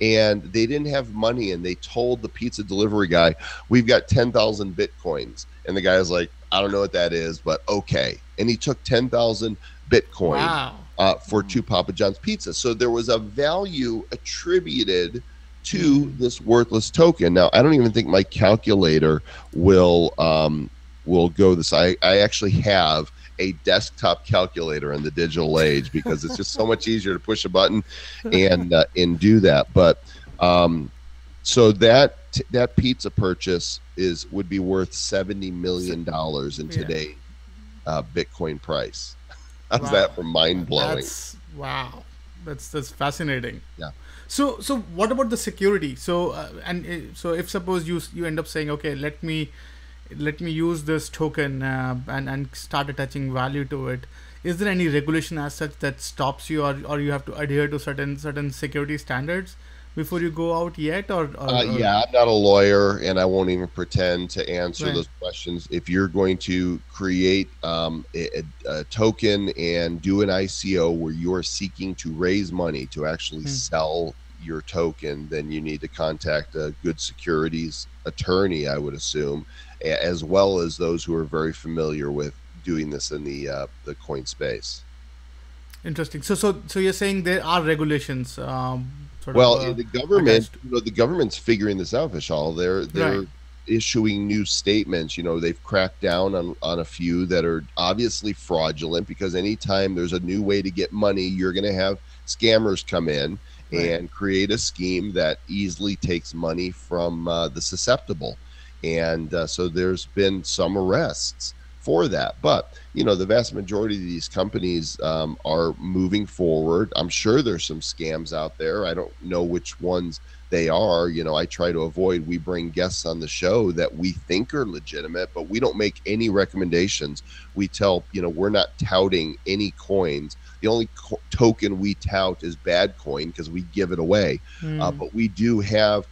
[SPEAKER 2] and they didn't have money, and they told the pizza delivery guy, we've got 10,000 Bitcoins. And the guy's like, I don't know what that is, but okay. And he took 10,000 Bitcoin for 2 Papa John's pizzas. So there was a value attributed to this worthless token. Now, I don't even think my calculator will go this. I actually have a desktop calculator in the digital age, because it's just so much easier to push a button and do that. But so that pizza purchase would be worth $70 million in today Bitcoin price. How's that for mind blowing?
[SPEAKER 1] That's fascinating.
[SPEAKER 2] Yeah.
[SPEAKER 1] So what about the security? So so if suppose you end up saying, okay, let me use this token and start attaching value to it, is there any regulation as such that stops you, or you have to adhere to certain security standards before you go out yet? Yeah,
[SPEAKER 2] I'm not a lawyer, and I won't even pretend to answer those questions. If you're going to create a token and do an ICO where you're seeking to raise money to actually sell your token, then you need to contact a good securities attorney, I would assume, as well as those who are very familiar with doing this in the coin space.
[SPEAKER 1] Interesting. So you're saying there are regulations.
[SPEAKER 2] The government, the government's figuring this out, Vishal. They're issuing new statements. They've cracked down on a few that are obviously fraudulent, because anytime there's a new way to get money, you're going to have scammers come in and create a scheme that easily takes money from the susceptible. And so there's been some arrests for that. But, the vast majority of these companies are moving forward. I'm sure there's some scams out there. I don't know which ones they are. I try to avoid. We bring guests on the show that we think are legitimate, but we don't make any recommendations. We tell, we're not touting any coins. The only token we tout is Badcoin, because we give it away. But we do have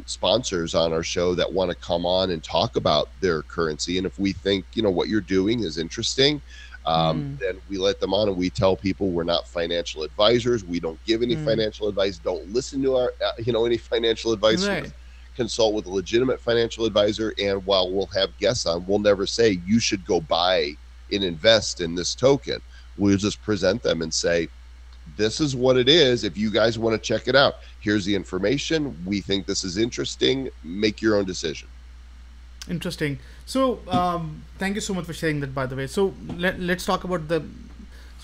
[SPEAKER 2] sponsors on our show that want to come on and talk about their currency. And if we think, what you're doing is interesting, then we let them on, and we tell people we're not financial advisors. We don't give any financial advice. Don't listen to our, any financial advice. Consult with a legitimate financial advisor. And while we'll have guests on, we'll never say you should go buy and invest in this token. We'll just present them and say, this is what it is. If you guys want to check it out, here's the information. We think this is interesting. Make your own decision.
[SPEAKER 1] Interesting. So thank you so much for sharing that, by the way. So let's talk about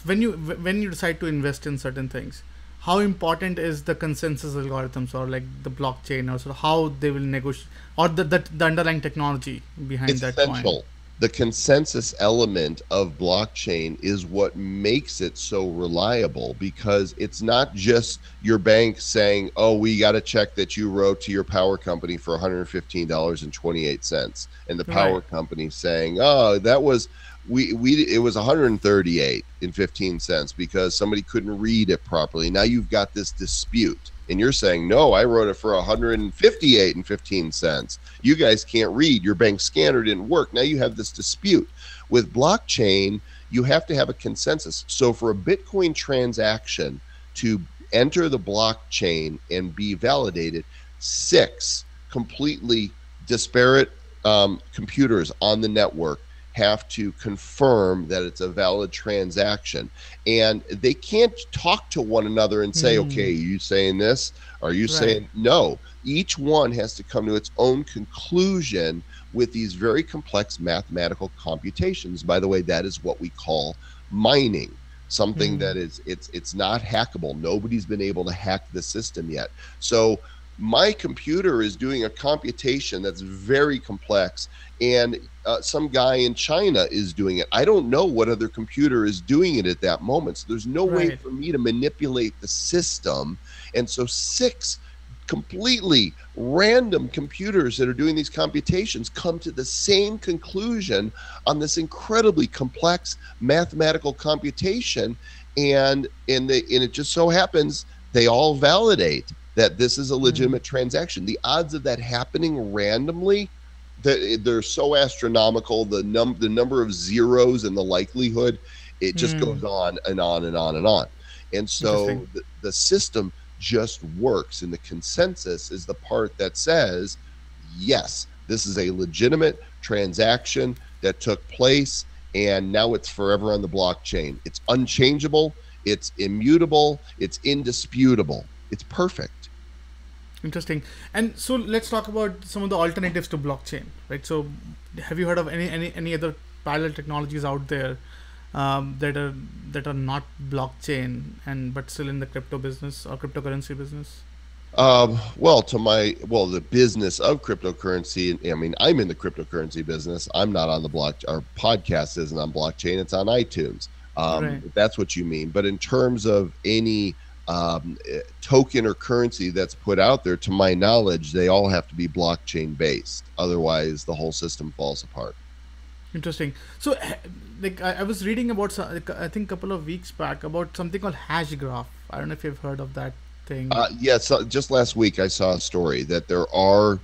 [SPEAKER 1] when you decide to invest in certain things, how important is the consensus algorithms, or like the blockchain, or sort of how they will negotiate, or the underlying technology behind that
[SPEAKER 2] essential.
[SPEAKER 1] coin?
[SPEAKER 2] the consensus element of blockchain is what makes it so reliable, because it's not just your bank saying, oh, we got a check that you wrote to your power company for $115.28, and the power
[SPEAKER 1] Right.
[SPEAKER 2] company saying, oh, that was it was 138.15 because somebody couldn't read it properly. Now you've got this dispute, and you're saying, no, I wrote it for 158.15. You guys can't read. Your bank scanner didn't work. Now you have this dispute. With blockchain, you have to have a consensus. So for a Bitcoin transaction to enter the blockchain and be validated, 6 completely disparate computers on the network have to confirm that it's a valid transaction, and they can't talk to one another and say, okay, are you saying this, are you
[SPEAKER 1] Right.
[SPEAKER 2] saying no? Each one has to come to its own conclusion with these very complex mathematical computations. By the way, that is what we call mining, something that is it's not hackable. Nobody's been able to hack the system yet. So my computer is doing a computation that's very complex, and some guy in China is doing it. I don't know what other computer is doing it at that moment. So there's no way
[SPEAKER 1] Right.
[SPEAKER 2] for me to manipulate the system. And so 6 completely random computers that are doing these computations come to the same conclusion on this incredibly complex mathematical computation. And it just so happens they all validate that this is a legitimate transaction. The odds of that happening randomly, that they're so astronomical. The number of zeros and the likelihood, it just goes on and on and on and on. And
[SPEAKER 1] Interesting.
[SPEAKER 2] so the system just works, and the consensus is the part that says, yes, this is a legitimate transaction that took place, and now it's forever on the blockchain. It's unchangeable, it's immutable, it's indisputable. It's perfect.
[SPEAKER 1] Interesting. And so let's talk about some of the alternatives to blockchain, right? So, have you heard of any other parallel technologies out there that are not blockchain and but still in the crypto business or cryptocurrency business?
[SPEAKER 2] The business of cryptocurrency. I mean, I'm in the cryptocurrency business. I'm not on the block. Our podcast isn't on blockchain. It's on iTunes.
[SPEAKER 1] Right.
[SPEAKER 2] If that's what you mean. But in terms of any token or currency that's put out there, to my knowledge, they all have to be blockchain based. Otherwise, the whole system falls apart.
[SPEAKER 1] Interesting. So, like, I was reading about like, I think a couple of weeks back about something called hash graph. I don't know if you've heard of that thing.
[SPEAKER 2] Yes, just last week I saw a story that there are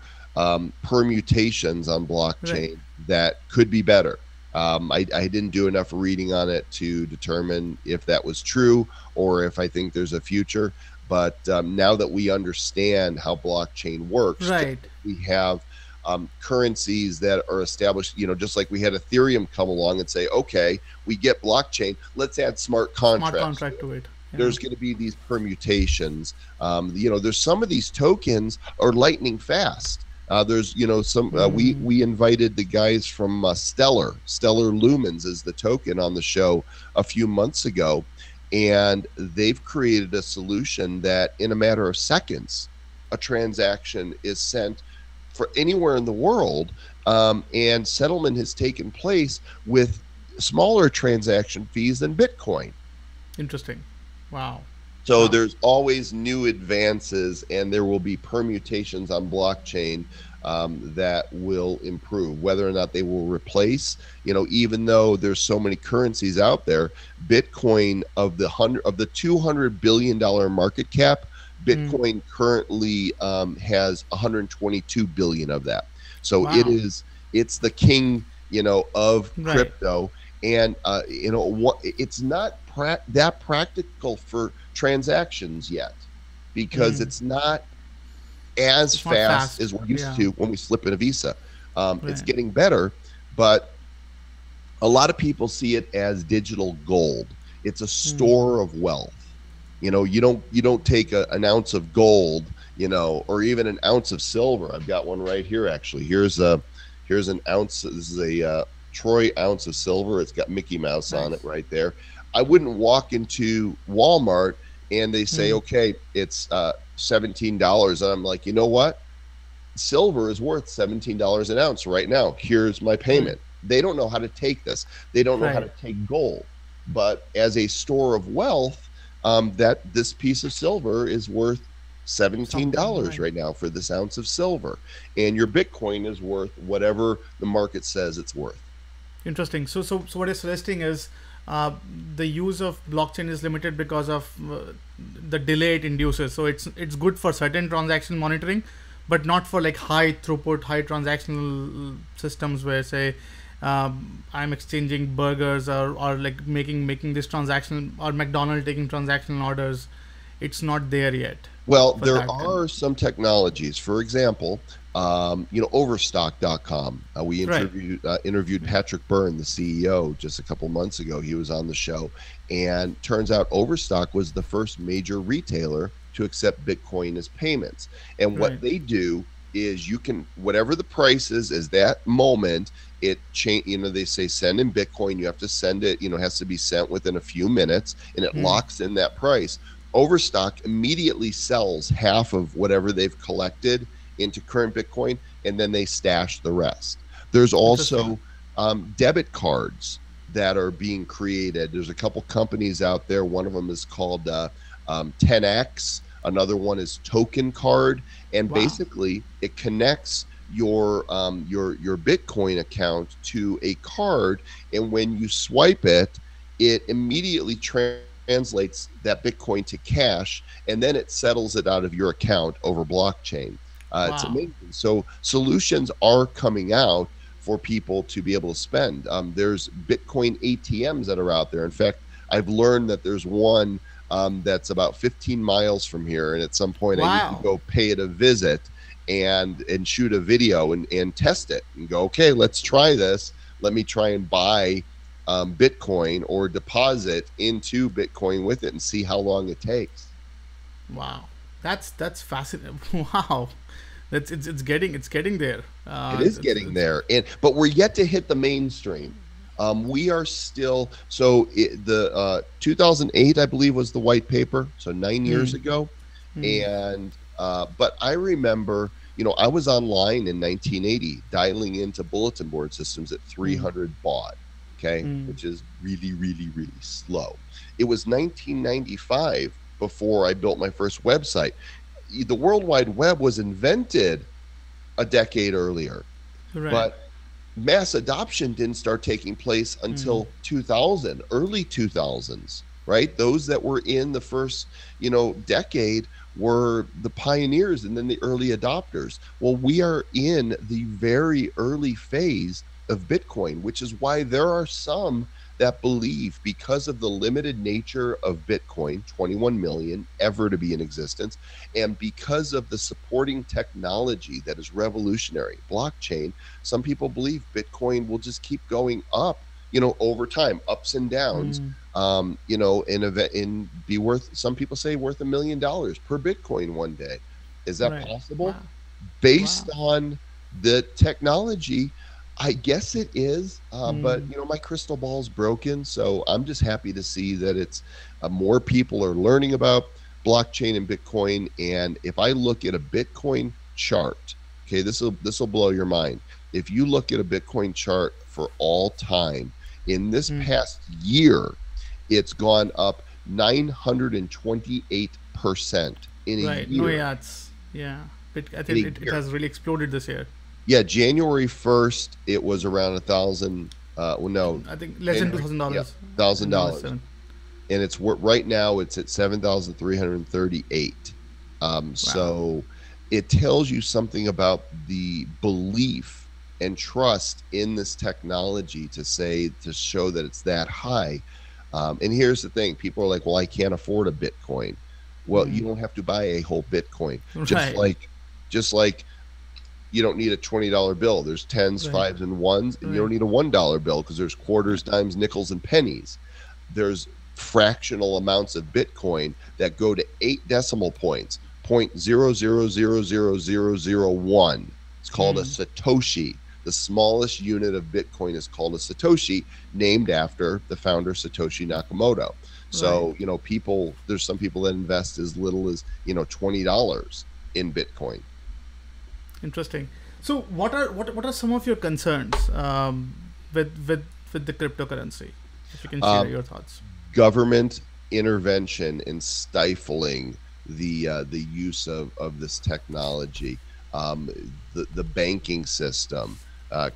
[SPEAKER 2] permutations on
[SPEAKER 1] Right.
[SPEAKER 2] blockchain that could be better. I didn't do enough reading on it to determine if that was true or if I think there's a future. But now that we understand how blockchain works,
[SPEAKER 1] Right.
[SPEAKER 2] we have currencies that are established, just like we had Ethereum come along and say, okay, we get blockchain, let's add smart
[SPEAKER 1] Smart
[SPEAKER 2] contracts.
[SPEAKER 1] contract to it. Yeah.
[SPEAKER 2] There's going to be these permutations. There's some of these tokens are lightning fast. There's, some, we invited the guys from Stellar Lumens is the token on the show a few months ago. And they've created a solution that in a matter of seconds, a transaction is sent for anywhere in the world. And settlement has taken place with smaller transaction fees than Bitcoin.
[SPEAKER 1] Interesting. Wow.
[SPEAKER 2] So
[SPEAKER 1] Wow.
[SPEAKER 2] there's always new advances, and there will be permutations on blockchain that will improve. Whether or not they will replace, even though there's so many currencies out there, Bitcoin of the $200 billion market cap, Bitcoin currently has 122 billion of that. So
[SPEAKER 1] Wow.
[SPEAKER 2] it's the king, of
[SPEAKER 1] Right.
[SPEAKER 2] crypto, and it's not that practical for transactions yet, because it's not as
[SPEAKER 1] It's not
[SPEAKER 2] fast
[SPEAKER 1] fast.
[SPEAKER 2] as we're used
[SPEAKER 1] Yeah.
[SPEAKER 2] to when we slip in a Visa. It's
[SPEAKER 1] Right.
[SPEAKER 2] getting better, but a lot of people see it as digital gold. It's a store of wealth. You don't take an ounce of gold, or even an ounce of silver. I've got one right here, actually. Here's an ounce. This is a troy ounce of silver. It's got Mickey Mouse on it right there. I wouldn't walk into Walmart and they say, okay, it's $17. And I'm like, you know what? Silver is worth $17 an ounce right now. Here's my payment. They don't know how to take this. They don't know how
[SPEAKER 1] Right.
[SPEAKER 2] to take gold. But as a store of wealth, that this piece of silver is worth
[SPEAKER 1] Something.
[SPEAKER 2] $17
[SPEAKER 1] Right.
[SPEAKER 2] right now for this ounce of silver, and your Bitcoin is worth whatever the market says it's worth.
[SPEAKER 1] Interesting. So what you're suggesting is uh, the use of blockchain is limited because of the delay it induces. So it's good for certain transaction monitoring, but not for like high throughput, high transactional systems where say I'm exchanging burgers or like making this transaction, or McDonald's taking transactional orders. It's not there yet
[SPEAKER 2] Well,
[SPEAKER 1] for
[SPEAKER 2] there
[SPEAKER 1] that kind.
[SPEAKER 2] are some technologies. For example, Overstock.com. We
[SPEAKER 1] Right.
[SPEAKER 2] interviewed Patrick Byrne, the CEO, just a couple months ago. He was on the show, and turns out Overstock was the first major retailer to accept Bitcoin as payments. And what
[SPEAKER 1] Right.
[SPEAKER 2] they do is you can, whatever the price is that moment, it change. They say send in Bitcoin. You have to send it. It has to be sent within a few minutes, and it
[SPEAKER 1] Hmm.
[SPEAKER 2] locks in that price. Overstock immediately sells half of whatever they've collected into current Bitcoin, and then they stash the rest. There's
[SPEAKER 1] Interesting.
[SPEAKER 2] also debit cards that are being created. There's a couple companies out there. One of them is called 10x. Another one is Token Card, and
[SPEAKER 1] Wow.
[SPEAKER 2] basically it connects your Bitcoin account to a card, and when you swipe it, it immediately translates that Bitcoin to cash, and then it settles it out of your account over blockchain. It's
[SPEAKER 1] Wow.
[SPEAKER 2] amazing. So solutions are coming out for people to be able to spend. There's Bitcoin ATMs that are out there. In fact, I've learned that there's one that's about 15 miles from here, and at some point I need to
[SPEAKER 1] Wow.
[SPEAKER 2] go pay it a visit and shoot a video and test it and go, okay, let's try this. Let me try and buy Bitcoin or deposit into Bitcoin with it and see how long it takes.
[SPEAKER 1] Wow, that's fascinating. Wow, that's it's getting there.
[SPEAKER 2] It is getting
[SPEAKER 1] It's
[SPEAKER 2] there, but we're yet to hit the mainstream. We are still the 2008, I believe, was the white paper, so 9 years
[SPEAKER 1] hmm,
[SPEAKER 2] ago,
[SPEAKER 1] hmm,
[SPEAKER 2] and but I remember, I was online in 1980 dialing into bulletin board systems at
[SPEAKER 1] hmm,
[SPEAKER 2] 300 baud, okay,
[SPEAKER 1] hmm.
[SPEAKER 2] which is really, really, really slow. It was 1995 before I built my first website. The World Wide Web was invented a decade earlier,
[SPEAKER 1] Right.
[SPEAKER 2] but mass adoption didn't start taking place
[SPEAKER 1] Hmm.
[SPEAKER 2] until 2000, early 2000s, right? Those that were in the first, decade were the pioneers and then the early adopters. Well, we are in the very early phase of Bitcoin, which is why there are some that believe, because of the limited nature of Bitcoin, 21 million ever to be in existence, and because of the supporting technology that is revolutionary, blockchain, some people believe Bitcoin will just keep going up, over time, ups and downs.
[SPEAKER 1] Hmm.
[SPEAKER 2] In be worth. Some people say worth $1 million per Bitcoin one day. Is that
[SPEAKER 1] Right.
[SPEAKER 2] possible?
[SPEAKER 1] Wow.
[SPEAKER 2] Based
[SPEAKER 1] Wow.
[SPEAKER 2] on the technology, I guess it is. But
[SPEAKER 1] Hmm.
[SPEAKER 2] my crystal ball's broken, so I'm just happy to see that it's more people are learning about blockchain and Bitcoin. And if I look at a Bitcoin chart, okay, this will blow your mind. If you look at a Bitcoin chart for all time, in this
[SPEAKER 1] Hmm.
[SPEAKER 2] past year, it's gone up 928% in a
[SPEAKER 1] Right. No.
[SPEAKER 2] year.
[SPEAKER 1] Yeah. It's yeah. I
[SPEAKER 2] In a
[SPEAKER 1] think it
[SPEAKER 2] year.
[SPEAKER 1] has really exploded this year.
[SPEAKER 2] Yeah, January 1st, it was around 1,000. Well, no,
[SPEAKER 1] I think less than two
[SPEAKER 2] January,
[SPEAKER 1] thousand
[SPEAKER 2] yeah,
[SPEAKER 1] dollars,
[SPEAKER 2] thousand
[SPEAKER 1] and now it's
[SPEAKER 2] dollars,
[SPEAKER 1] seven.
[SPEAKER 2] and right now it's at 7,338.
[SPEAKER 1] Wow.
[SPEAKER 2] So it tells you something about the belief and trust in this technology to show that it's that high. And here's the thing: people are like, "Well, I can't afford a Bitcoin." Well,
[SPEAKER 1] Hmm.
[SPEAKER 2] you don't have to buy a whole Bitcoin. Just
[SPEAKER 1] Right.
[SPEAKER 2] like, just like you don't need a $20 bill. There's tens,
[SPEAKER 1] Right.
[SPEAKER 2] fives, and ones, and you don't
[SPEAKER 1] Right.
[SPEAKER 2] need a $1 bill because there's quarters,
[SPEAKER 1] Right.
[SPEAKER 2] dimes, nickels, and pennies. There's fractional amounts of Bitcoin that go to 8 decimal points, 0.00000001. It's called a
[SPEAKER 1] Hmm.
[SPEAKER 2] Satoshi. The smallest unit of Bitcoin is called a Satoshi, named after the founder Satoshi Nakamoto.
[SPEAKER 1] Right.
[SPEAKER 2] So, there's some people that invest as little as, $20 in Bitcoin.
[SPEAKER 1] Interesting. So, what are some of your concerns? with the cryptocurrency? If you can share
[SPEAKER 2] Um,
[SPEAKER 1] your thoughts.
[SPEAKER 2] Government intervention in stifling the use of this technology, um, the banking system,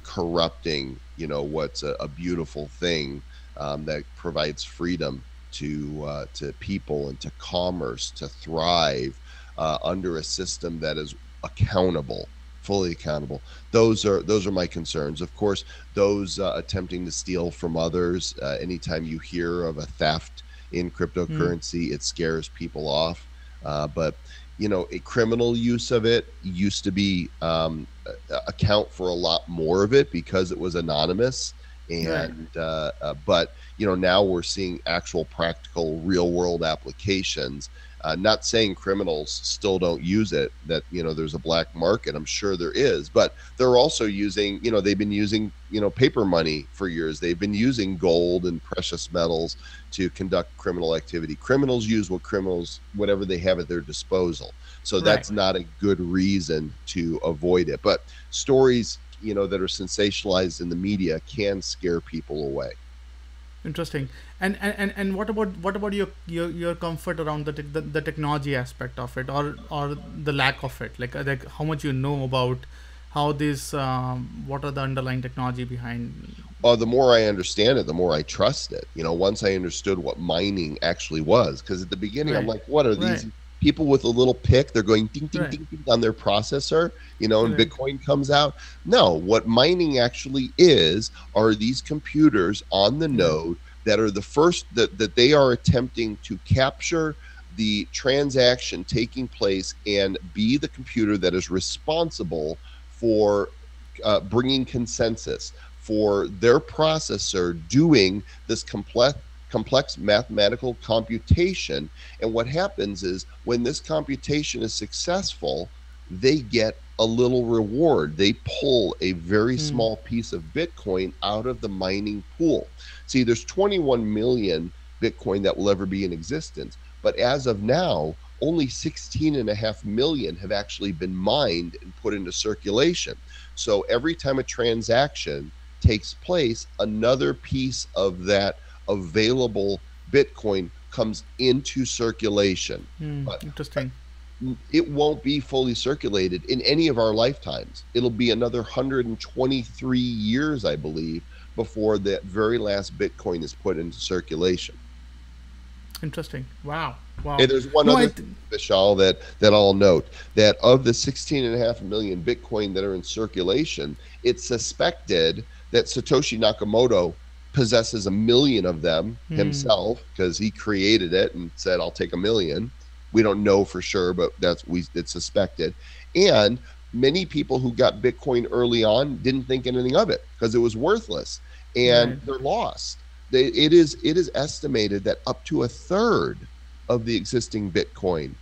[SPEAKER 2] corrupting what's a beautiful thing, that provides freedom to people and to commerce to thrive under a system that is accountable, fully accountable. Those are my concerns. Of course, those attempting to steal from others. Anytime you hear of a theft in
[SPEAKER 1] Hmm.
[SPEAKER 2] cryptocurrency, it scares people off. But a criminal use of it used to be account for a lot more of it because it was anonymous.
[SPEAKER 1] Right.
[SPEAKER 2] And but now we're seeing actual practical real world applications. Not saying criminals still don't use it, that there's a black market. I'm sure there is, but they're also using, they've been using paper money for years. They've been using gold and precious metals to conduct criminal activity. Criminals use whatever they have at their disposal. So
[SPEAKER 1] Right.
[SPEAKER 2] that's not a good reason to avoid it. But stories that are sensationalized in the media can scare people away.
[SPEAKER 1] Interesting. And what about your comfort around the technology aspect of it, or the lack of it? Like how much you know about how this what are the underlying technology behind?
[SPEAKER 2] The more I understand it, the more I trust it. Once I understood what mining actually was, because at the beginning I'm
[SPEAKER 1] Right.
[SPEAKER 2] like, what are
[SPEAKER 1] Right.
[SPEAKER 2] these people with a little pick? They're going ding, ding,
[SPEAKER 1] Right.
[SPEAKER 2] ding, ding on their processor, and
[SPEAKER 1] Right.
[SPEAKER 2] Bitcoin comes out. No, what mining actually is are these computers on the
[SPEAKER 1] Right.
[SPEAKER 2] node that are the first that they are attempting to capture the transaction taking place and be the computer that is responsible for bringing consensus, for their processor doing this complex mathematical computation. And what happens is when this computation is successful, they get a little reward. They pull a very
[SPEAKER 1] Hmm.
[SPEAKER 2] small piece of Bitcoin out of the mining pool. See, there's 21 million Bitcoin that will ever be in existence. But as of now, only 16.5 million have actually been mined and put into circulation. So every time a transaction takes place, another piece of that available Bitcoin comes into circulation.
[SPEAKER 1] Hmm.
[SPEAKER 2] But
[SPEAKER 1] Interesting.
[SPEAKER 2] it won't be fully circulated in any of our lifetimes. It'll be another 123 years, I believe, before that very last Bitcoin is put into circulation.
[SPEAKER 1] Interesting. Wow. Wow.
[SPEAKER 2] And there's one
[SPEAKER 1] No,
[SPEAKER 2] other thing, Vishal, that I'll note, that of the 16.5 million Bitcoin that are in circulation, it's suspected that Satoshi Nakamoto possesses 1 million of them
[SPEAKER 1] Hmm.
[SPEAKER 2] himself because he created it and said, "I'll take 1 million." We don't know for sure, but it's suspected. And many people who got Bitcoin early on didn't think anything of it because it was worthless, and
[SPEAKER 1] Right.
[SPEAKER 2] they're lost. It is estimated that up to a third of the existing Bitcoin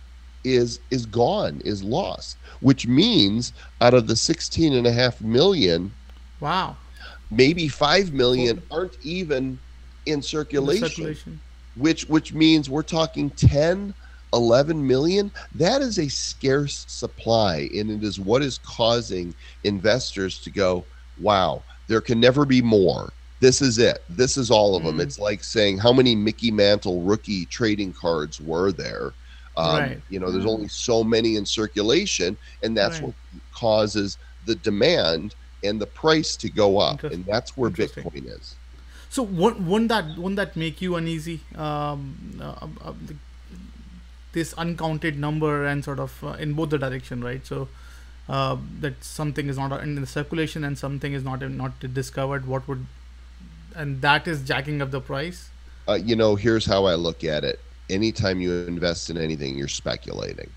[SPEAKER 2] is gone, is lost, which means out of the 16.5 million,
[SPEAKER 1] Wow.
[SPEAKER 2] maybe 5
[SPEAKER 1] For
[SPEAKER 2] million aren't even in
[SPEAKER 1] in the
[SPEAKER 2] circulation,
[SPEAKER 1] circulation.
[SPEAKER 2] which means we're talking 10, 11 million. That is a scarce supply, and it is what is causing investors to go, wow, there can never be more. This is it. This is all of them.
[SPEAKER 1] Hmm.
[SPEAKER 2] It's like saying, how many Mickey Mantle rookie trading cards were there?
[SPEAKER 1] Right.
[SPEAKER 2] There's only so many in circulation, and that's
[SPEAKER 1] Right.
[SPEAKER 2] what causes the demand and the price to go up,
[SPEAKER 1] Interest.
[SPEAKER 2] and that's where
[SPEAKER 1] Interesting.
[SPEAKER 2] Bitcoin is.
[SPEAKER 1] So won't that make you uneasy? This uncounted number and sort of in both the direction, right? So that something is not in the circulation and something is not discovered. What would and that is jacking up the price.
[SPEAKER 2] Here's how I look at it. Anytime you invest in anything, you're speculating,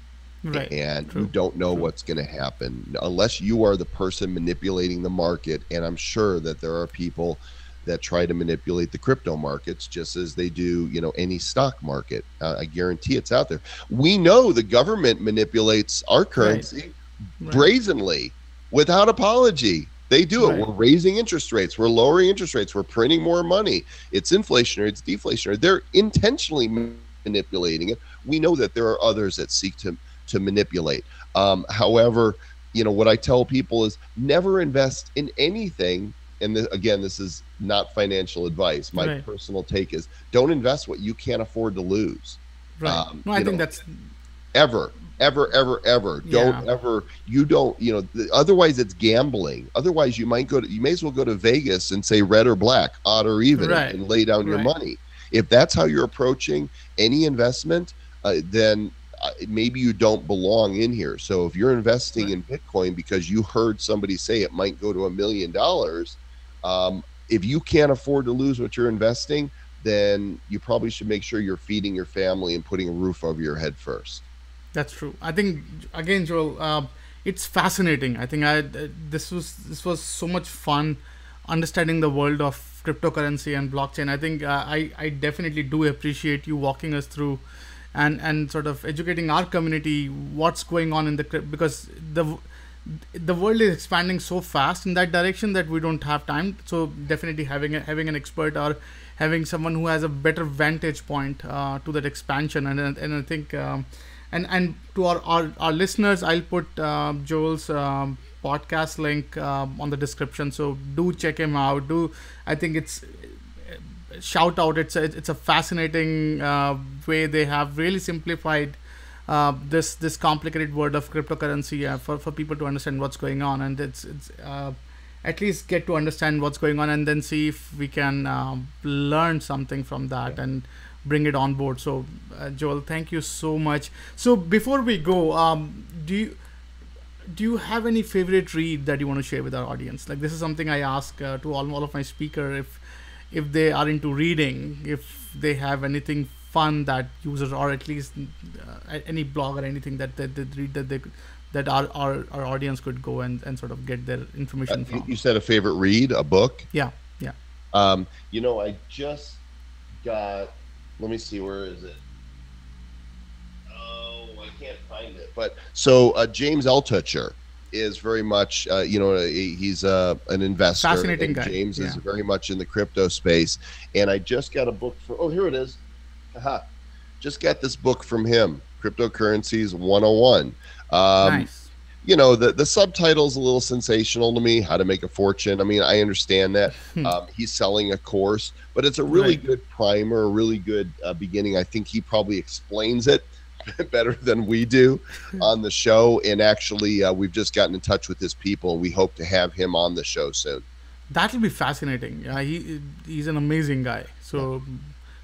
[SPEAKER 1] Right.
[SPEAKER 2] and you
[SPEAKER 1] True.
[SPEAKER 2] don't know
[SPEAKER 1] True.
[SPEAKER 2] what's going to happen unless you are the person manipulating the market. And I'm sure that there are people that try to manipulate the crypto markets just as they do, any stock market. I guarantee it's out there. We know the government manipulates our
[SPEAKER 1] Right.
[SPEAKER 2] currency
[SPEAKER 1] Right.
[SPEAKER 2] brazenly without apology. They do it.
[SPEAKER 1] Right.
[SPEAKER 2] We're raising interest rates. We're lowering interest rates. We're printing more money. It's inflationary. It's deflationary. They're intentionally manipulating it. We know that there are others that seek to manipulate. However, what I tell people is never invest in anything and again, this is not financial advice. My
[SPEAKER 1] Right.
[SPEAKER 2] personal take is don't invest what you can't afford to lose.
[SPEAKER 1] Right. No, I think that's
[SPEAKER 2] Ever. Don't
[SPEAKER 1] Yeah.
[SPEAKER 2] ever, otherwise it's gambling. Otherwise you may as well go to Vegas and say red or black, odd or even,
[SPEAKER 1] Right.
[SPEAKER 2] and lay down your
[SPEAKER 1] Right.
[SPEAKER 2] money. If that's how you're approaching any investment, then maybe you don't belong in here. So if you're investing in Bitcoin because you heard somebody say it might go to $1 million, if you can't afford to lose what you're investing, then you probably should make sure you're feeding your family and putting a roof over your head first.
[SPEAKER 1] That's true. I think again, Joel, it's fascinating. I think this was so much fun understanding the world of cryptocurrency and blockchain. I think I definitely do appreciate you walking us through and sort of educating our community what's going on in because the world is expanding so fast in that direction that we don't have time. So definitely having an expert or having someone who has a better vantage point to that expansion, and I think and to our listeners, I'll put Joel's podcast link on the description, so do check him out. I think it's shout out, it's a fascinating way they have really simplified this complicated world of cryptocurrency for people to understand what's going on, and it's at least get to understand what's going on and then see if we can learn something from that and bring it on board. So Joel, thank you so much. So before we go, do you have any favorite read that you want to share with our audience? Like, this is something I ask to all of my speakers, if they are into reading, if they have anything fun that users, or at least any blog or anything that they read that our audience could go and sort of get their information from.
[SPEAKER 2] You said a favorite read, a book?
[SPEAKER 1] Yeah.
[SPEAKER 2] I just got, let me see, where is it? Oh, I can't find it. But so James Altucher is very much, he's an investor.
[SPEAKER 1] Fascinating guy.
[SPEAKER 2] James is very much in the crypto space. And I just got a book here it is. Just got this book from him, Cryptocurrencies 101.
[SPEAKER 1] Nice.
[SPEAKER 2] The subtitle's a little sensational to me, how to make a fortune. I mean, I understand that. He's selling a course, but it's a really good primer, a really good beginning. I think he probably explains it better than we do on the show. And actually, we've just gotten in touch with his people. We hope to have him on the show soon.
[SPEAKER 1] That'll be fascinating. He's an amazing guy. So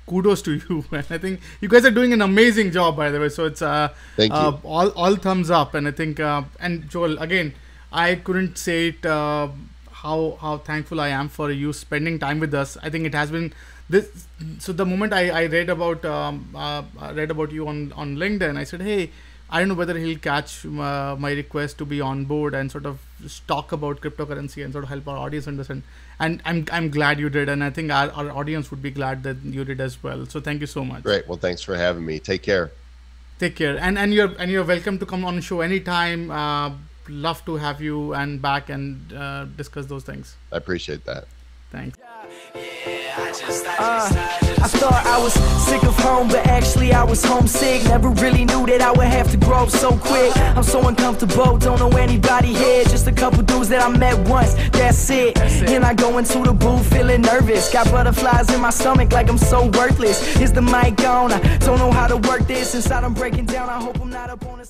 [SPEAKER 1] kudos to you. And I think you guys are doing an amazing job, by the way. So it's
[SPEAKER 2] thank you.
[SPEAKER 1] All thumbs up. And I think and Joel, again, I couldn't say it how thankful I am for you spending time with us. I think it has been this. So the moment I read about you on LinkedIn, I said, hey, I don't know whether he'll catch my request to be on board and sort of talk about cryptocurrency and sort of help our audience understand. And I'm glad you did, and I think our audience would be glad that you did as well. So thank you so much.
[SPEAKER 2] Great. Well, thanks for having me. Take care.
[SPEAKER 1] Take care, and you're welcome to come on the show anytime. Love to have you and back and discuss those things.
[SPEAKER 2] I appreciate that.
[SPEAKER 1] Thanks.
[SPEAKER 3] I thought I was sick of home, but actually I was homesick. Never really knew that I would have to grow up so quick. I'm so uncomfortable, don't know anybody here. Just a couple dudes that I met once, that's it. And I go into the booth feeling nervous. Got butterflies in my stomach like I'm so worthless. Is the mic on? I don't know how to work this. Inside I'm breaking down, I hope I'm not up on the